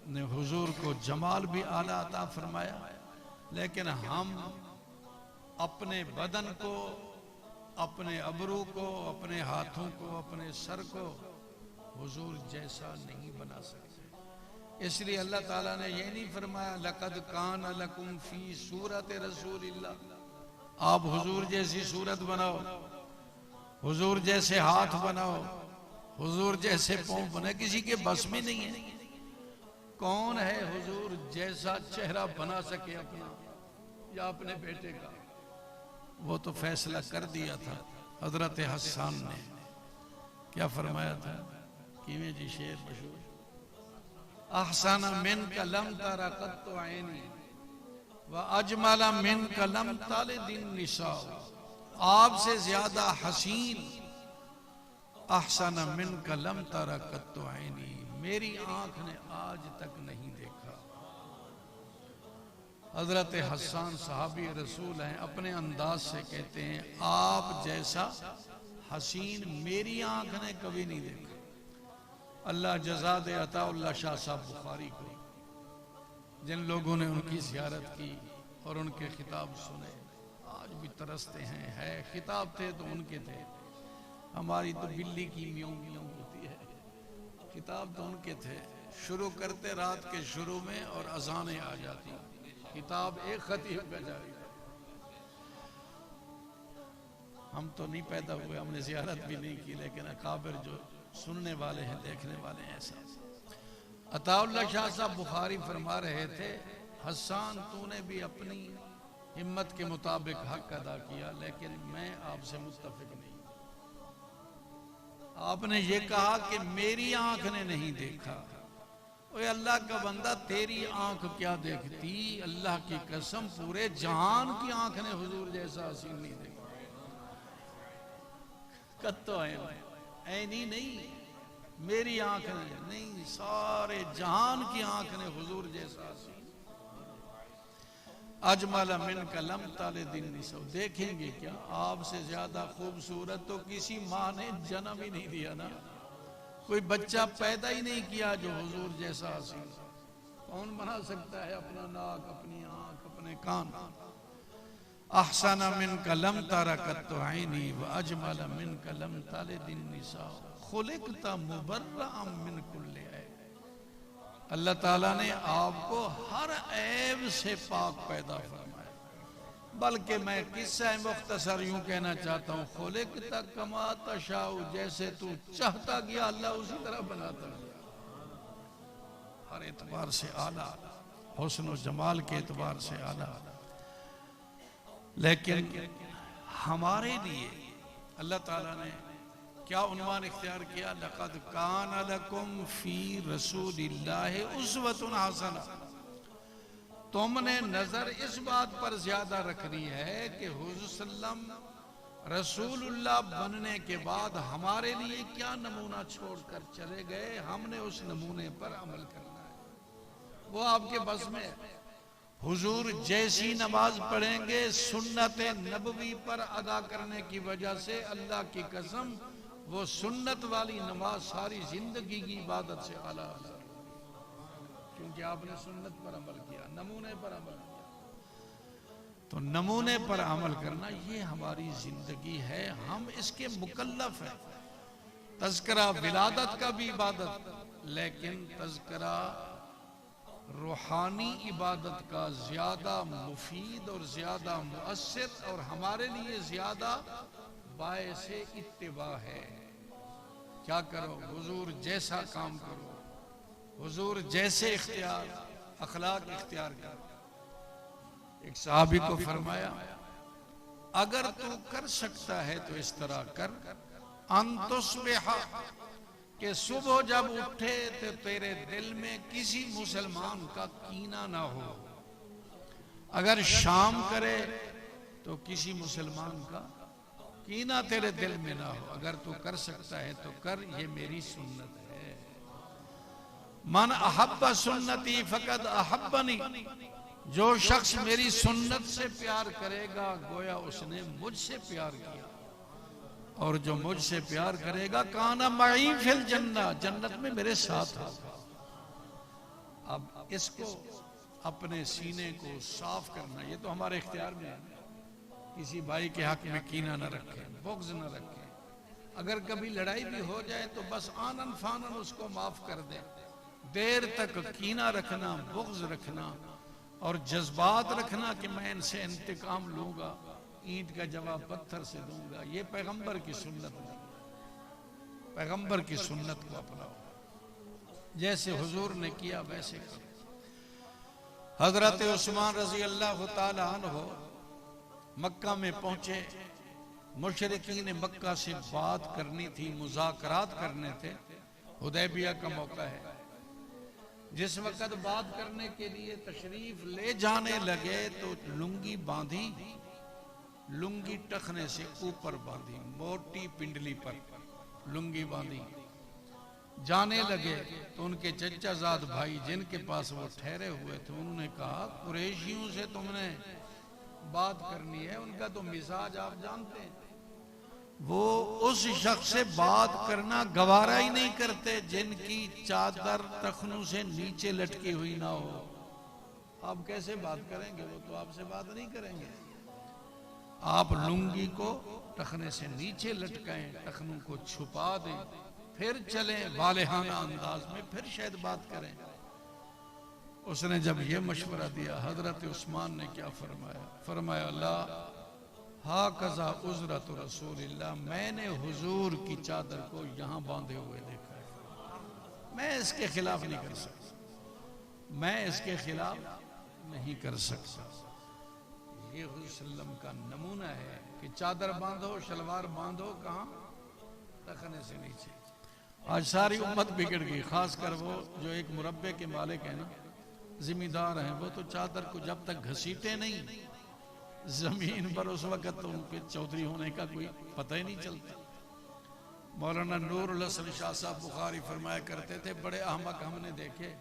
ने हुजूर को जमाल भी आला अता फरमाया, लेकिन हम अपने बदन को, अपने अबरू को, अपने हाथों को, अपने सर को हुजूर जैसा नहीं बना सकते। इसलिए अल्लाह ताला ने ये नहीं फरमाया लक़द कान लकुम फी सूरत रसूलिल्लाह, आप हुजूर जैसी सूरत बनाओ, हुजूर जैसे हाथ बनाओ, हुजूर जैसे पांव बने, किसी के बस में नहीं है। कौन है हुजूर जैसा चेहरा बना सके अपना या अपने बेटे का? वो तो फैसला कर दिया था हजरत हसन ने। क्या फरमाया था? किवें जी शेर मशहूर, अहसन मिन कलम तारा कत्तो ऐनी व अजमला मिन कलम ताले दिन निसा, आपसे ज्यादा हसीन अहसन मिन कलम तारा कत्तो ऐनी, मेरी आंख ने आज तक नहीं देखा। हजरत हसन साहबी रसूल हैं, अपने अंदाज से कहते हैं आप जैसा हसीन मेरी आंख ने कभी नहीं देखा। अल्लाह जज़ा दे अताउल्लाह शाह साहब बुखारी को, जिन लोगों ने उनकी ज़ियारत की और उनके खिताब सुने आज भी तरसते हैं। है खिताब थे तो उनके थे, हमारी तो बिल्ली की म्यों म्यों होती है। खिताब तो उनके थे, शुरू करते रात के शुरू में और अजानें आ जाती, किताब एक खतीब का जारी। हम तो नहीं पैदा हुए, हमने ज़ियारत भी नहीं की, लेकिन अकाबिर जो सुनने वाले हैं, देखने वाले हैं ऐसा। अताउल्लाह शाह साहब बुखारी फरमा रहे थे, हसन तूने भी अपनी हिम्मत के मुताबिक हक अदा किया, लेकिन मैं आपसे मुत्तफिक नहीं। आपने ये कहा कि मेरी आंख ने नहीं देखा। ओए अल्लाह का बंदा, तेरी आंख क्या देखती? अल्लाह की कसम पूरे जहान की आंख ने हुजूर जैसा हसीन नहीं देखा। कत्तो ऐनी नहीं, मेरी आंख ने नहीं, सारे जहान की आंख ने हुजूर जैसा हसीन। अजमला मिन कलम ताले दिन निसो, देखेंगे क्या आपसे ज्यादा खूबसूरत तो किसी माँ ने जन्म ही नहीं दिया ना, कोई बच्चा पैदा ही नहीं किया जो हुजूर जैसा हसीन। कौन बना सकता है अपना नाक, अपनी आंख, अपने कान? अहसन मिन कलम तारा कत्तो ऐनी व अजमल मिन कलम ताले दिन निसा, खुलिकता मुबर्रअम मिन कुल्ली ऐब। अल्लाह ताला ने आपको हर ऐब से पाक पैदा फरमाया। बल्कि मैं किस्सा मुख्तसर यूं कहना चाहता हूँ, खुलिकता कमा तशाउ, जैसे तू चाहता गया अल्लाह उसी तरह बनाता गया। हर एतबार से आला, हुस्न और जमाल के एतबार से आला। लेकिन हमारे लिए अल्लाह ताला ने क्या उन्वान इख्तियार किया? लक़द कान लकुम फी रसूलिल्लाहि उस्वतुन हसना। तुमने नजर इस बात पर ज्यादा रखनी है कि हुज़ूर सल्लम रसूलुल्लाह बनने के बाद हमारे लिए क्या नमूना छोड़कर चले गए, हमने उस नमूने पर अमल करना है। वो आपके बस में है। हुजूर जैसी नमाज पढ़ेंगे सुन्नत नबवी पर अदा करने की वजह से, अल्लाह की कसम वो सुन्नत वाली नमाज सारी जिंदगी की इबादत से आला, क्योंकि आपने सुन्नत पर अमल किया, नमूने पर अमल किया। तो नमूने पर अमल करना ये हमारी जिंदगी है, हम इसके मुकल्लफ हैं। तज़किरा विलादत का भी इबादत, लेकिन तज़किरा रूहानी इबादत का ज्यादा मुफीद और ज्यादा मुअस्सिर और हमारे लिए ज्यादा बायसे इत्तिबा है। क्या करो? हुजूर जैसा काम करो, हुजूर जैसे इख्तियार अखलाक इख्तियार करो। एक सहाबी को फरमाया, अगर तू कर सकता है तो इस तरह कर, अंतुस्बिहा, कि सुबह जब उठे तो तेरे दिल में किसी मुसलमान का कीना ना हो, अगर शाम करे तो किसी मुसलमान का कीना तेरे दिल में ना हो। अगर तू कर सकता है तो कर, ये मेरी सुन्नत है। मन अहब्बा सुन्नती फकद अहब्बनी, जो शख्स मेरी सुन्नत से प्यार करेगा गोया उसने मुझसे प्यार किया, और जो मुझसे प्यार करेगा काना मई फिल जन्ना, जन्नत में मेरे साथ होगा। अब इसको अपने सीने को साफ करना, ये तो हमारे इख्तियार में है। किसी भाई के हक में कीना न रखें, बुग़्ज़ न रखें। अगर कभी लड़ाई भी हो जाए तो बस आनन फानन उसको माफ कर दें, देर तक कीना रखना, बुग़्ज़ रखना और जज्बात रखना कि मैं इनसे इंतकाम लूंगा, ईंट का जवाब पत्थर से दूंगा, ये पैगंबर की सुन्नत नहीं। पैगंबर की सुन्नत को अपनाओ, जैसे हुजूर ने किया वैसे करो। हजरत उस्मान रजी अल्लाह ताला अन्हु मक्का में पहुंचे। मुशरिकीन मक्का से बात करनी थी, मुज़ाकरात करने थे। हुदैबिया का मौका है। जिस वक्त बात करने के लिए तशरीफ ले जाने लगे तो लुंगी बांधी, लुंगी टखने से ऊपर बांधी, मोटी पिंडली पर लुंगी बांधी। जाने लगे तो उनके चचाजाद भाई जिनके पास वो ठहरे हुए थे, उन्होंने कहा कुरैशियों से तुमने बात करनी है, उनका तो मिजाज आप जानते हैं, वो उस शख्स से बात करना गवारा ही नहीं करते जिनकी चादर टखनों से नीचे लटकी हुई ना हो। आप कैसे बात करेंगे, वो तो आपसे बात नहीं करेंगे। आप लुंगी को टखने से नीचे लटकाएं, टखनों को छुपा दें, फिर चलें वालेहाना अंदाज में, फिर शायद बात करें। उसने जब ये मशवरा दिया, हजरत उस्मान ने क्या फरमाया? फरमाया ला हा कज़ा उज़रत रसूलिल्लाह, मैंने हुजूर की चादर को यहाँ बांधे हुए देखा है, मैं इसके खिलाफ नहीं कर सकता, मैं इसके खिलाफ नहीं कर सकता। ये हुजूर सल्लम का नमूना है कि चादर बांधो, शलवार बांधो, कहाँ? टखने से नीचे। आज सारी उम्मत बिगड़ गई, खासकर वो जो एक मुरब्बे के मालिक है ना, जिम्मेदार हैं, वो तो चादर को जब तक घसीटे नहीं जमीन पर, उस वक्त तो उनके चौधरी होने का कोई पता ही नहीं चलता। मौलाना नूरुल हसन शाह साहब बुखारी फरमाया करते थे, बड़े अहमक हमने देखे,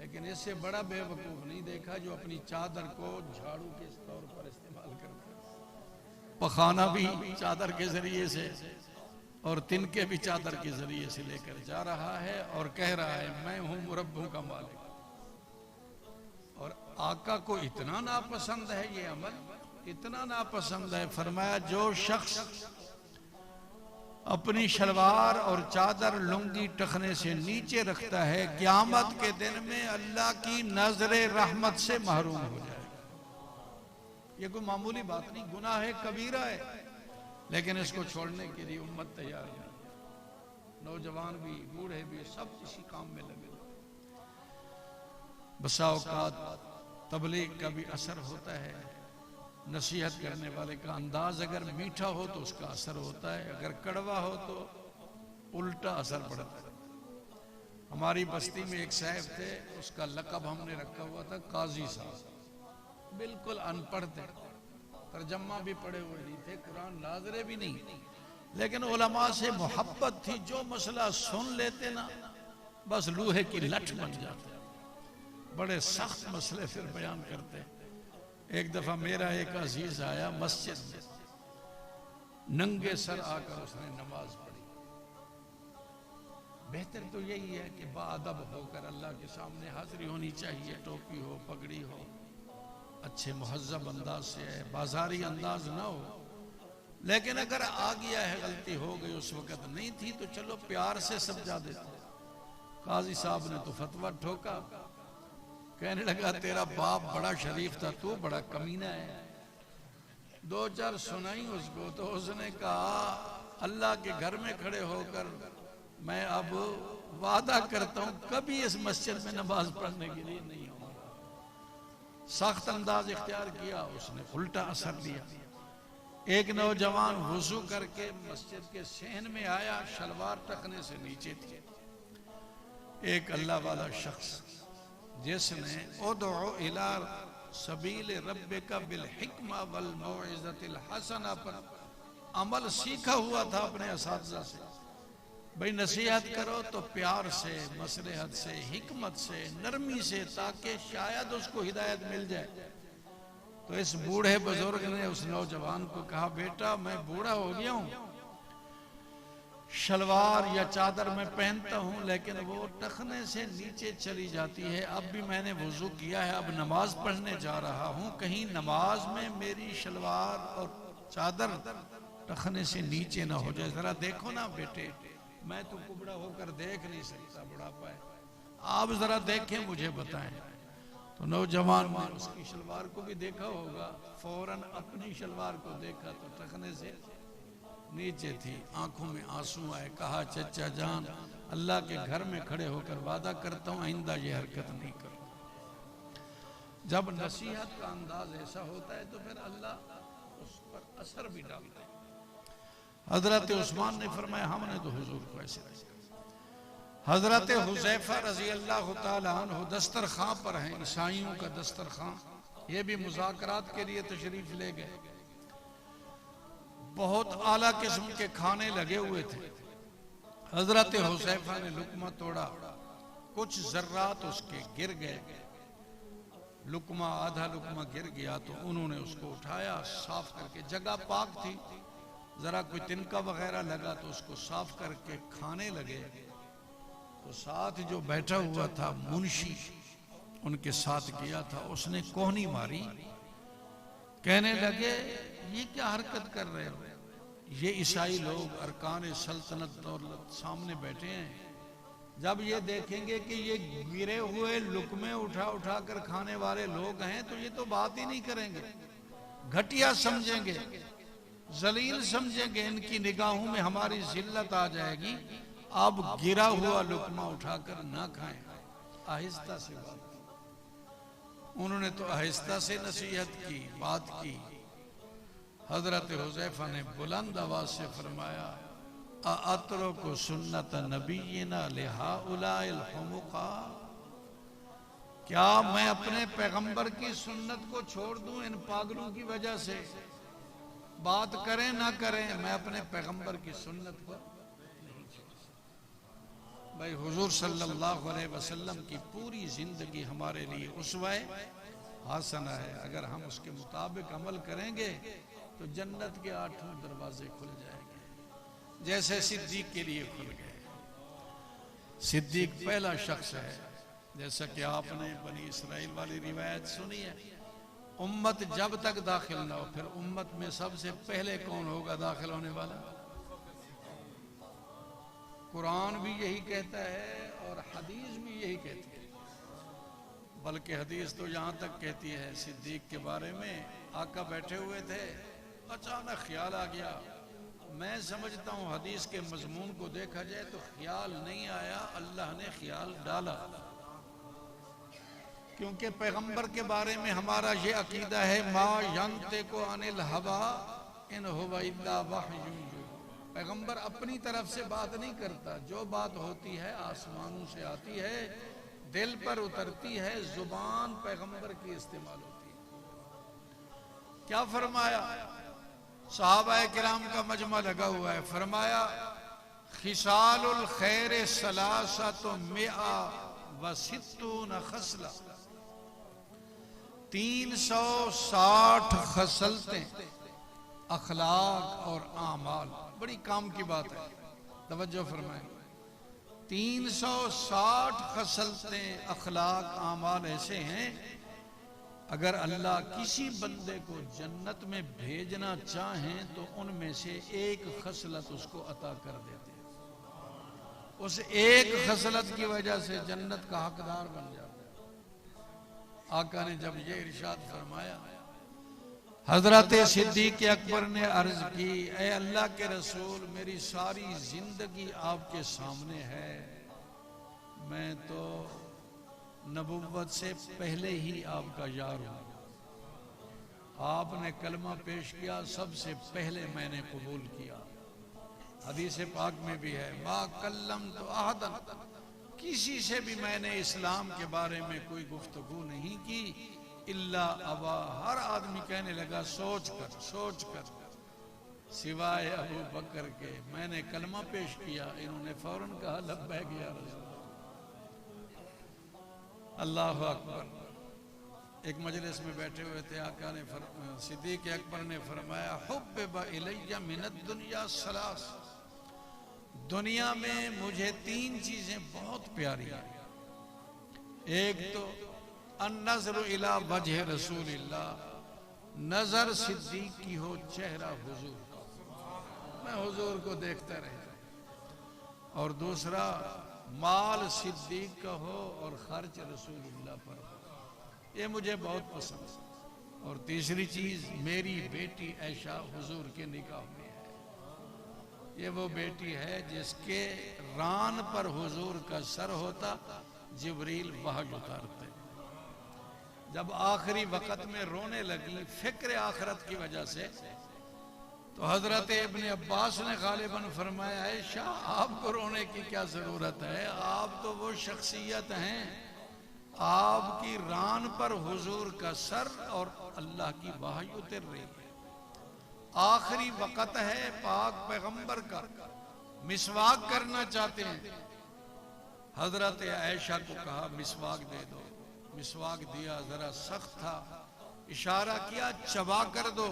लेकिन इससे बड़ा बेवकूफ नहीं देखा जो अपनी चादर को झाड़ू के तौर पर इस्तेमाल करता है। पखाना भी चादर के जरिए से और तिनके भी चादर के जरिए से लेकर जा रहा है और कह रहा है मैं हूं मुरब्बों का मालिक। और आका को इतना नापसंद है ये अमल, इतना नापसंद है, फरमाया जो शख्स अपनी शलवार और चादर लुंगी टखने से नीचे रखता है, क़यामत के दिन में अल्लाह की नजरे रहमत से महरूम हो जाएगा। ये कोई मामूली बात नहीं, गुनाह है, कबीरा है, लेकिन इसको छोड़ने के लिए उम्मत तैयार है। नौजवान भी, बूढ़े भी, सब इसी काम में लगे। बसा औकात तबलीग का भी असर होता है, नसीहत करने वाले का अंदाज अगर मीठा हो तो उसका असर होता है, अगर कड़वा हो तो उल्टा असर पड़ता है। हमारी बस्ती में एक साहब थे, उसका लक़ब हमने रखा हुआ था काजी साहब। बिल्कुल अनपढ़ थे, तर्जमा भी पढ़े हुए नहीं थे, कुरान नाज़रे भी नहीं, लेकिन उलमा से मोहब्बत थी। जो मसला सुन लेते ना, बस लोहे की लठ बन जाते, बड़े सख्त मसले फिर बयान करते। एक दफा मेरा एक अजीज आया मस्जिद में, नंगे सर आकर उसने नमाज पढ़ी। बेहतर तो यही है कि बाअदब होकर अल्लाह के सामने हाजिरी होनी चाहिए, टोपी हो, पगड़ी हो, अच्छे मुहज्जब अंदाज से है, बाजारी अंदाज ना हो। लेकिन अगर आ गया है, गलती हो गई, उस वक्त नहीं थी तो चलो प्यार से समझा देते। काजी साहब ने तो फतवा ठोका, कहने लगा तेरा बाप बड़ा शरीफ था, तू बड़ा कमीना है। दो चार सुनाई उसको तो उसने कहा अल्लाह के घर में खड़े होकर मैं अब वादा करता हूं कभी इस मस्जिद में नमाज पढ़ने के लिए नहीं आऊंगा। सख्त अंदाज इख्तियार किया, उसने उल्टा असर दिया। एक नौजवान वुजू करके मस्जिद के सहन में आया, शलवार टखने से नीचे थी। एक अल्लाह वाला शख्स जिसने उदउ इला सबील रब्बिका बिल हिक्मा वल मौइज़तिल हसना पर अमल सीखा हुआ था अपने असातिज़ा से। भाई नसीहत करो तो प्यार से, मसलहत से, हिकमत से, नरमी से, ताकि शायद उसको हिदायत मिल जाए। तो इस बूढ़े बुजुर्ग ने उस नौजवान को कहा बेटा मैं बूढ़ा हो गया हूं, शलवार या चादर मैं पहनता हूं लेकिन वो टखने से नीचे चली जाती है। अब भी मैंने वुजू किया है, अब नमाज पढ़ने जा रहा हूं, कहीं नमाज में मेरी शलवार और चादर टखने से नीचे ना हो जाए। जरा देखो ना बेटे, मैं तो कुबड़ा होकर देख नहीं सकता, बुढ़ापा है, आप जरा देखें, मुझे बताएं। तो नौजवान ने उसकी शलवार को भी देखा होगा, फौरन अपनी शलवार को देखा तो टखने से नीचे थी, आंखों में आंसू आए। कहा, चचा जान, अल्लाह के घर में खड़े होकर वादा करता हूं आइंदा ये हरकत नहीं करूं। जब नसीहत का अंदाज ऐसा होता है तो फिर अल्लाह उस पर असर भी डालता है। हजरत उस्मान ने फरमाया, हमने तो हुजूर को ऐसे किया। हजरत हुज़ैफा रजी अल्लाह तआला अन्हु दस्तरखां पर हैं, ईसाइयों का दस्तरखां, ये भी मुज़ाकरात के लिए तशरीफ ले गए। बहुत आला किस्म के खाने लगे हुए थे। हजरत हुज़ैफा ने लुकमा तोड़ा, कुछ जर्रात उसके गिर गए। लुकमा, आधा लुकमा गिर गया तो उन्होंने उसको उठाया, साफ करके, जगह पाक थी, जरा कोई तिनका वगैरह लगा तो उसको साफ करके खाने लगे। तो साथ जो बैठा हुआ था मुंशी, उनके साथ गया था, उसने कोहनी मारी। कहने लगे, ये क्या हरकत कर रहे हो? ये ईसाई लोग अरकान सल्तनत दौलत सामने बैठे हैं, जब ये देखेंगे कि ये गिरे हुए लुकमे उठा उठा कर खाने वाले लोग हैं तो ये तो बात ही नहीं करेंगे, घटिया समझेंगे, जलील समझेंगे, इनकी निगाहों में हमारी जिल्लत आ जाएगी। अब गिरा हुआ लुकमा उठाकर ना खाएं, आहिस्ता से बात। उन्होंने तो आहिस्ता से नसीहत की, बात की। हजरत हुज़ैफा ने बुलंद आवाज से फरमाया, अतरो को सुन्नत नबीना लिहाउलाइल हुमुका, क्या मैं अपने पैगंबर की सुन्नत को छोड़ दूं इन पागलों की वजह से? बात करें ना करें, मैं अपने पैगंबर की सुन्नत को नहीं छोड़ सकता। भाई, हुजूर सल्लल्लाहु अलैहि वसल्लम की पूरी जिंदगी हमारे लिए उसवा-ए हासना है। अगर हम उसके मुताबिक अमल करेंगे तो जन्नत के 8 दरवाजे खुल जाएंगे, जैसे सिद्दीक के लिए खुल गए। सिद्दीक पहला शख्स है, जैसा कि आपने बनी इसराइल वाली रिवायत सुनी है, उम्मत जब तक दाखिल ना हो, फिर उम्मत में सबसे पहले कौन होगा दाखिल होने वाला? कुरान भी यही कहता है और हदीस भी यही कहती है। बल्कि हदीस तो यहाँ तक कहती है, सिद्दीक के बारे में, आका बैठे हुए थे, अचानक ख्याल आ गया। मैं समझता हूँ हदीस के मजमून को देखा जाए तो ख्याल नहीं आया, अल्लाह ने ख्याल डाला। क्योंकि पैगंबर के बारे में हमारा ये अकीदा है, मा यंतिकु अनिल हवा इन हुवा इल्ला वह्युन युहा। पैगंबर अपनी तरफ से बात नहीं करता, जो बात होती है आसमानों से आती है, दिल पर उतरती है, जुबान पैगंबर की इस्तेमाल होती है। क्या फरमाया? सहाबाए किराम का मजमा लगा हुआ है। फरमाया, खिसालुल खैर सलासतु मिआ व सित्तून खसला, 360 खसलतें, अखलाक और आमाल। बड़ी काम की बात है, तवज्जो फरमाएं। 360 खसलतें, अखलाक, आमाल ऐसे हैं, अगर अल्लाह किसी बंदे को जन्नत में भेजना चाहें तो उनमें से एक खसलत उसको अता कर देते हैं। उस एक खसलत की वजह से जन्नत का हकदार बन जाता है। आका ने जब ये इरशाद फरमाया, हजरत सिद्दीक अकबर ने अर्ज की, ऐ अल्लाह के रसूल, मेरी सारी जिंदगी आपके सामने है, मैं तो नबुव्वत से पहले ही आपका यार हूं। आपने कलमा पेश किया, सबसे पहले मैंने कबूल किया। हदीस पाक में भी है, मा कल्लम तो अहदन, किसी से भी मैंने इस्लाम के बारे में कोई गुफ्तगू नहीं की, इल्ला अबा, हर आदमी कहने लगा सोच कर, सिवाय अबू बकर के। मैंने कलमा पेश किया, इन्होंने फौरन कहा लब्बैक या रसूल। अल्लाह अकबर। एक मजलिस में बैठे हुए थे, आका ने सिद्दीक अकबर ने फरमाया, हुब्बिबा इलैया मिनद दुनिया सलास, दुनिया में मुझे 3 चीजें बहुत प्यारी हैं। एक तो अन्नज़रु इला वजह रसूलिल्लाह, नजर सिद्दीक की हो चेहरा हुजूर का, मैं हुजूर को देखता रहे। और दूसरा माल सिद्दीक का हो और खर्च रसूलुल्लाह पर हो, ये मुझे बहुत पसंद है। और तीसरी चीज, मेरी बेटी ऐशा हुजूर के निकाह में है। ये वो बेटी है जिसके रान पर हुजूर का सर होता, जिब्रील वहय उतारते। जब आखिरी वक्त में रोने लगी फिक्र आखिरत की वजह से, तो हजरत इब्ने अब्बास ने गालिबन फरमाया, ऐशा आपको रोने की क्या जरूरत है, आप तो वो शख्सियत हैं, आपकी रान पर हुजूर का सर और अल्लाह की वहय उतर रही है। आखिरी वक्त है, पाक पैगंबर का मिसवाक करना चाहते हैं। हजरत आयशा को कहा मिसवाक दे दो, मिसवाक दिया, जरा सख्त था, इशारा किया चबा कर दो।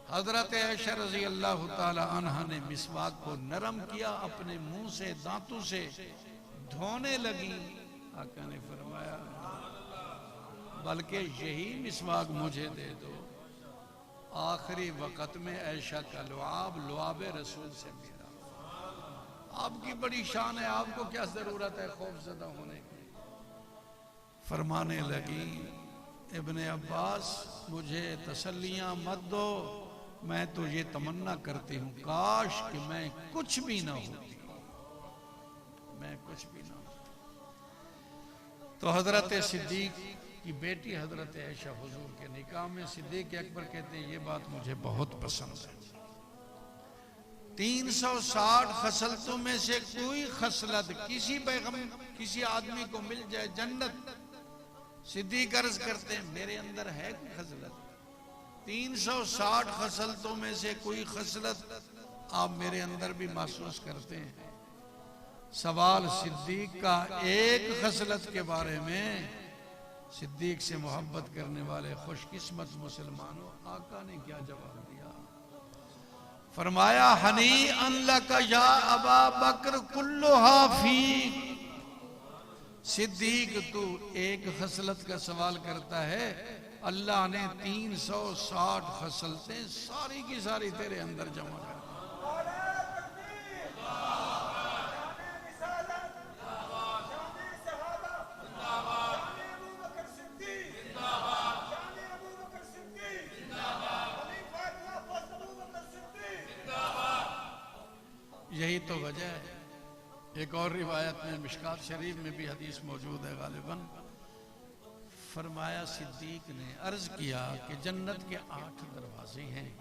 हजरत आयशा रजी अल्लाह ताला अन्हा ने मिसवाक को नरम किया, अपने मुंह से दांतों से धोने लगी। आका ने फरमाया बल्कि यही मिसवाक मुझे दे दो। आखिरी वक्त में ऐशा का लुआब लुआब रसूल से मिला। आपकी बड़ी शान है, आपको क्या जरूरत है खौफजदा होने की। फरमाने लगी, इब्ने अब्बास मुझे तसल्लियां मत दो, मैं तो ये तमन्ना करती हूँ काश कि मैं कुछ भी ना होती, मैं कुछ भी ना होती। तो हजरत सिद्दीक की बेटी हजरत आयशा हुजूर के निकाह में, सिद्दीक अकबर कहते हैं ये बात मुझे बहुत पसंद है। 360 खसलतों में से कोई खसलत किसी आदमी को मिल जाए जन्नत। सिद्दीक अर्ज करते हैं मेरे अंदर है कोई खसलत, 360 खसलतों में से कोई खसलत आप मेरे अंदर भी महसूस करते हैं। सवाल सिद्दीक का एक खसलत के बारे में, सिद्दीक से मोहब्बत करने वाले खुशकिस्मत मुसलमानों, आका ने क्या जवाब दिया? फरमाया हनी अनलका या अबा बकर कुल्लुहा फीक। सिद्दीक तू एक खसलत का सवाल करता है, अल्लाह ने 360 खसलतें सारी की सारी तेरे अंदर जमा कर दी। यही तो वजह है। एक और रिवायत में मिशकात शरीफ में भी हदीस मौजूद है, गालिबन फरमाया सिद्दीक ने अर्ज किया कि जन्नत के 8 दरवाजे हैं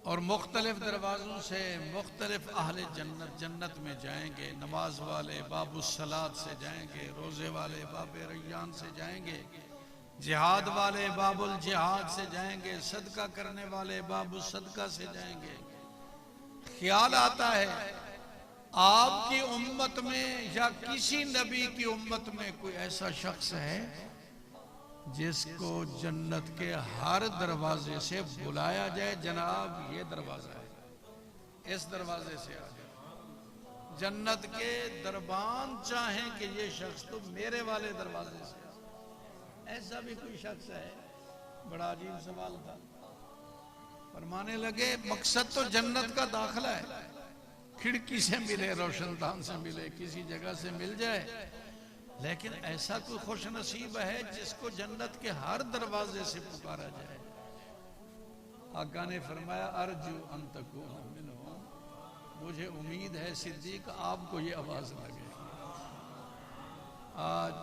और मुख्तलिफ दरवाजों से मुख्तलिफ अहले जन्नत जन्नत में जाएंगे। नमाज वाले बाबु सलात से जाएंगे, रोजे वाले बाबे रैयान से जाएंगे, जिहाद वाले बाबुल जिहाद से जाएंगे, सदका करने वाले बाबू सदका से जाएंगे। ख्याल आता है आपकी उम्मत में या किसी नबी की उम्मत में कोई ऐसा शख्स है जिसको जन्नत के हर दरवाजे से बुलाया जाए, जनाब ये दरवाजा है, इस दरवाजे से आ जाए। जन्नत के दरबान चाहें कि ये शख्स तो मेरे वाले दरवाजे से, ऐसा भी कोई शख्स है? बड़ा अजीब सवाल था। फरमाने लगे मकसद तो जन्नत का दाखिला है, खिड़की से मिले, रोशनदान से मिले, किसी जगह से मिल जाए, लेकिन ऐसा कोई खुश नसीब है जिसको जन्नत के हर दरवाजे से पुकारा जाए। आका ने फरमाया अर्जू अन तकून मिनहुम, मुझे उम्मीद है सिद्दीक आपको ये आवाज लगे। आज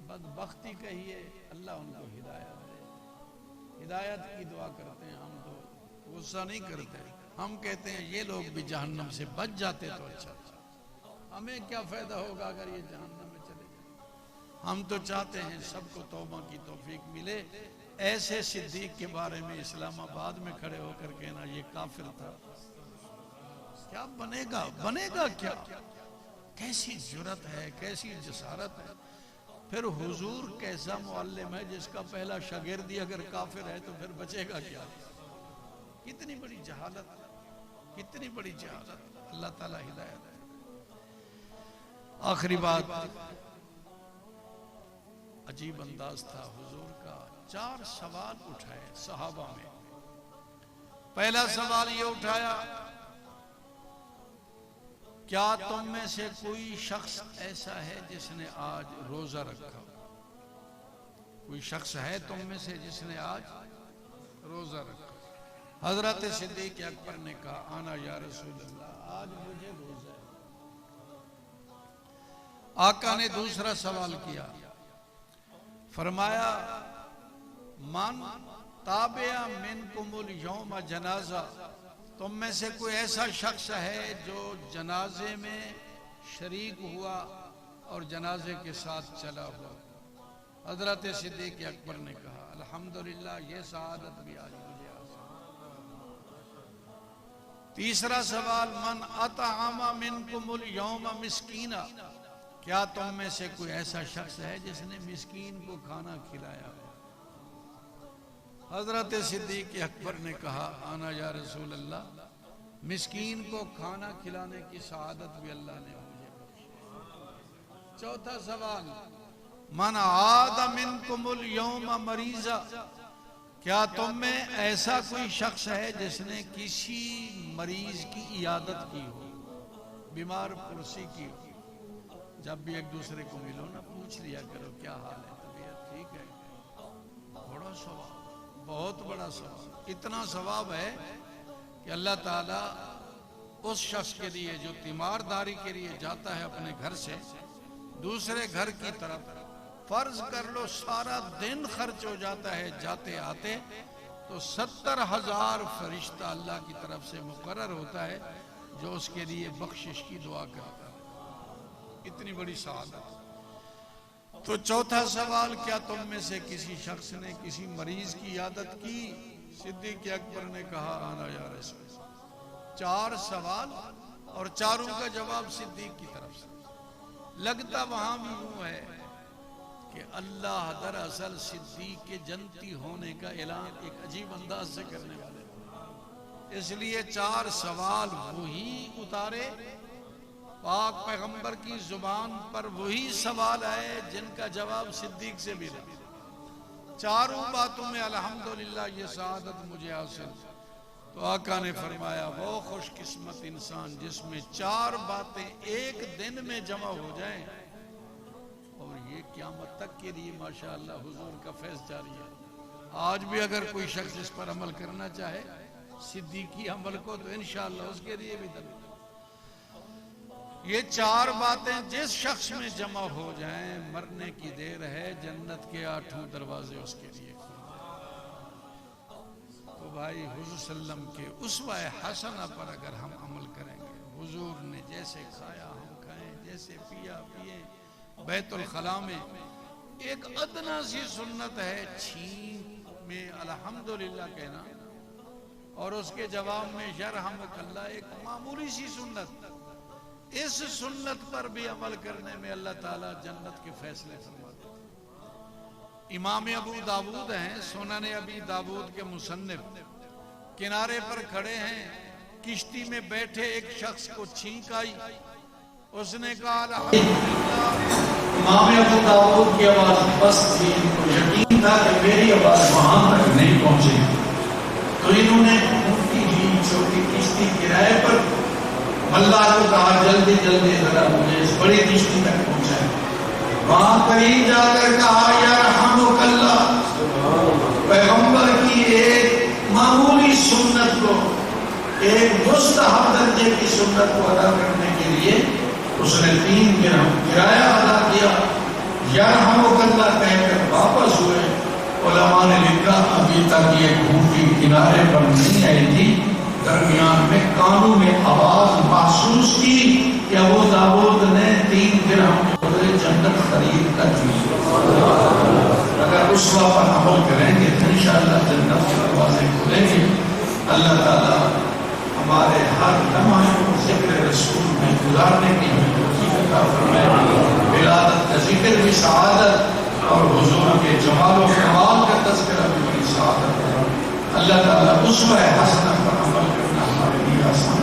बदबख्ती कहिए, अल्लाह उनको हिदायत दे, हिदायत की दुआ करते हैं। हम तो गुस्सा नहीं करते, हम कहते हैं ये लोग भी जहन्नम से बच जाते तो अच्छा था, हमें क्या फायदा होगा अगर ये जहन्नम में चले जाए। हम तो चाहते हैं सबको तौबा की तौफीक मिले। ऐसे सिद्दीक के बारे में इस्लामाबाद में खड़े होकर कहना ये काफिर था, क्या बनेगा? बनेगा क्या? कैसी जुर्रत है, कैसी जसारत है। फिर हुजूर कैसा मुअल्लिम है जिसका पहला शागिर्द ही अगर काफिर है तो फिर बचेगा क्या? कितनी बड़ी जहालत, कितनी बड़ी जहालत। अल्लाह ताला हिदायत है। आखिरी बात, अजीब अंदाज था हुजूर का। 4 सवाल उठाए सहाबा में। पहला सवाल ये उठाया क्या तुम में से कोई शख्स ऐसा है जिसने आज रोजा रखा? कोई शख्स है तुम में से जिसने आज रोजा रखा? हजरत सिद्दीक अकबर ने कहा, आना या रसूल अल्लाह, आज मुझे रोजा है। आका ने दूसरा सवाल किया, फरमाया, मन ताबिया मिनकुमुल यौम जनाजा, तुम में से कोई ऐसा शख्स है जो जनाजे में शरीक हुआ और जनाजे के साथ चला हुआ? हजरत सिद्दीक अकबर ने कहा, अल्हम्दुलिल्लाह, ये सआदत भी आज मुझे हासिल। तीसरा सवाल, मन अतआमा मिनकुमुल यौम मिस्कीना, क्या तुम में से कोई ऐसा शख्स है जिसने मिस्कीन को खाना खिलाया? हजरत सिद्दीक अकबर ने कहा, आना या रसूल अल्लाह, मिस्कीन को खाना खिलाने की सआदत भी अल्लाह ने मुझे बख्शी। चौथा सवाल, मन आदा मिनकुमुल यौम मरीजा, क्या तुम में ऐसा कोई शख्स है जिसने किसी मरीज की इयादत की हो, बीमार पुरसी की हो? जब भी एक दूसरे को मिलो ना, पूछ लिया करो क्या हाल है, तबीयत ठीक है? बड़ा सवाब, बहुत बड़ा सवाब। इतना सवाब है कि अल्लाह ताला उस शख्स के लिए जो तीमारदारी के लिए जाता है अपने घर से दूसरे घर की तरफ, फर्ज कर लो सारा दिन खर्च हो जाता है जाते आते, तो 70,000 फरिश्ता अल्लाह की तरफ से मुकर्रर होता है जो उसके लिए बख्शिश की दुआ करता है। इतनी बड़ी सआदत। तो चौथा सवाल, क्या तुम में से किसी शख्स ने किसी मरीज की इयादत की? सिद्दीक अकबर ने कहा, आना या रसूल। 4 सवाल और चारों का जवाब सिद्दीक की तरफ से। लगता वहां भी यूं है कि अल्लाह दरअसल सिद्दीक के जन्नती होने का ऐलान एक अजीब अंदाज से करने वाले, इसलिए 4 सवाल वही उतारे, पाक पैगंबर की जुबान पर वही सवाल आए जिनका जवाब सिद्दीक से मिला। चारों बातों में अल्हम्दुलिल्लाह ये सआदत मुझे हासिल। तो आका ने फरमाया, वो खुशकिस्मत इंसान जिसमें 4 बातें एक दिन में जमा हो जाएं, और ये क़यामत तक के लिए माशाअल्लाह हुजूर का फैज़ जारी है। आज भी अगर कोई शख्स इस पर अमल करना चाहे सिद्दीकी अमल को, तो इंशाअल्लाह उसके लिए भी दल। ये 4 बातें जिस शख्स में जमा हो जाएं, मरने की देर है, जन्नत के 8 दरवाजे उसके लिए। तो भाई हुजूर सल्लम के उस्वा हसना पर अगर हम अमल करेंगे, हुजूर ने जैसे खाया हम खाएं, जैसे पिया पिए। बैतुल खला में एक अदना सी सुन्नत है, छींक में अल्हम्दुलिल्लाह कहना, और उसके जवाब में यरहमुकल्लाह, एक मामूली सी सुन्नत। इस सुन्नत पर भी अमल करने में अल्लाह ताला जन्नत के फैसले फरमाते हैं। इमाम अबू दाऊद हैं, सुनन अबी दाऊद के मुसन्निफ, किनारे पर खड़े हैं, किश्ती में बैठे एक शख्स को छींक आई। उसने कहा, इमाम अबू दाऊद की आवाज बस थी, तो यकीन था कि मेरी आवाज वहां तक नहीं पहुंचेगी। तो इन्होंने उनकी ही छोटी किश्ती किराए पर अल्लाह को कहा, जल्दी जल्दी जरा मुझे इस बड़ी किश्ती तक पहुंचाए। वहां करीब जाकर कहा, यरहमुकल्लाह, पैगंबर की एक मामूली सुन्नत को, एक मुस्तहब दर्जे की सुन्नत को अदा करने के लिए उसने 3 दिरहम किराया अदा किया। यरहमुकल्लाह कहकर वापस हुए। उलमा ने लिखा, अभी तक ये खूंटी किनारे पर नहीं आई थी, दरमियान में कानों में आवाज महसूस की कि अबू दाऊद ने 3 दिरहम जन्नत खरीद कर दी। अगर उस पर अमल करेंगे तो इंशाअल्लाह जन्नत के दरवाजे खुलेंगे। अल्लाह ताला हमारे हर लम्हे को जिक्र रसूल में गुजारने की तौफीक अता फरमाए। विलादत का जिक्र भी सआदत और हुजूर के जमाल व कमाल का तज़किरा भी बड़ी सआदत है। अल्लाह ताला उस पर हसना पर अमल करना हमारे लिए आसान।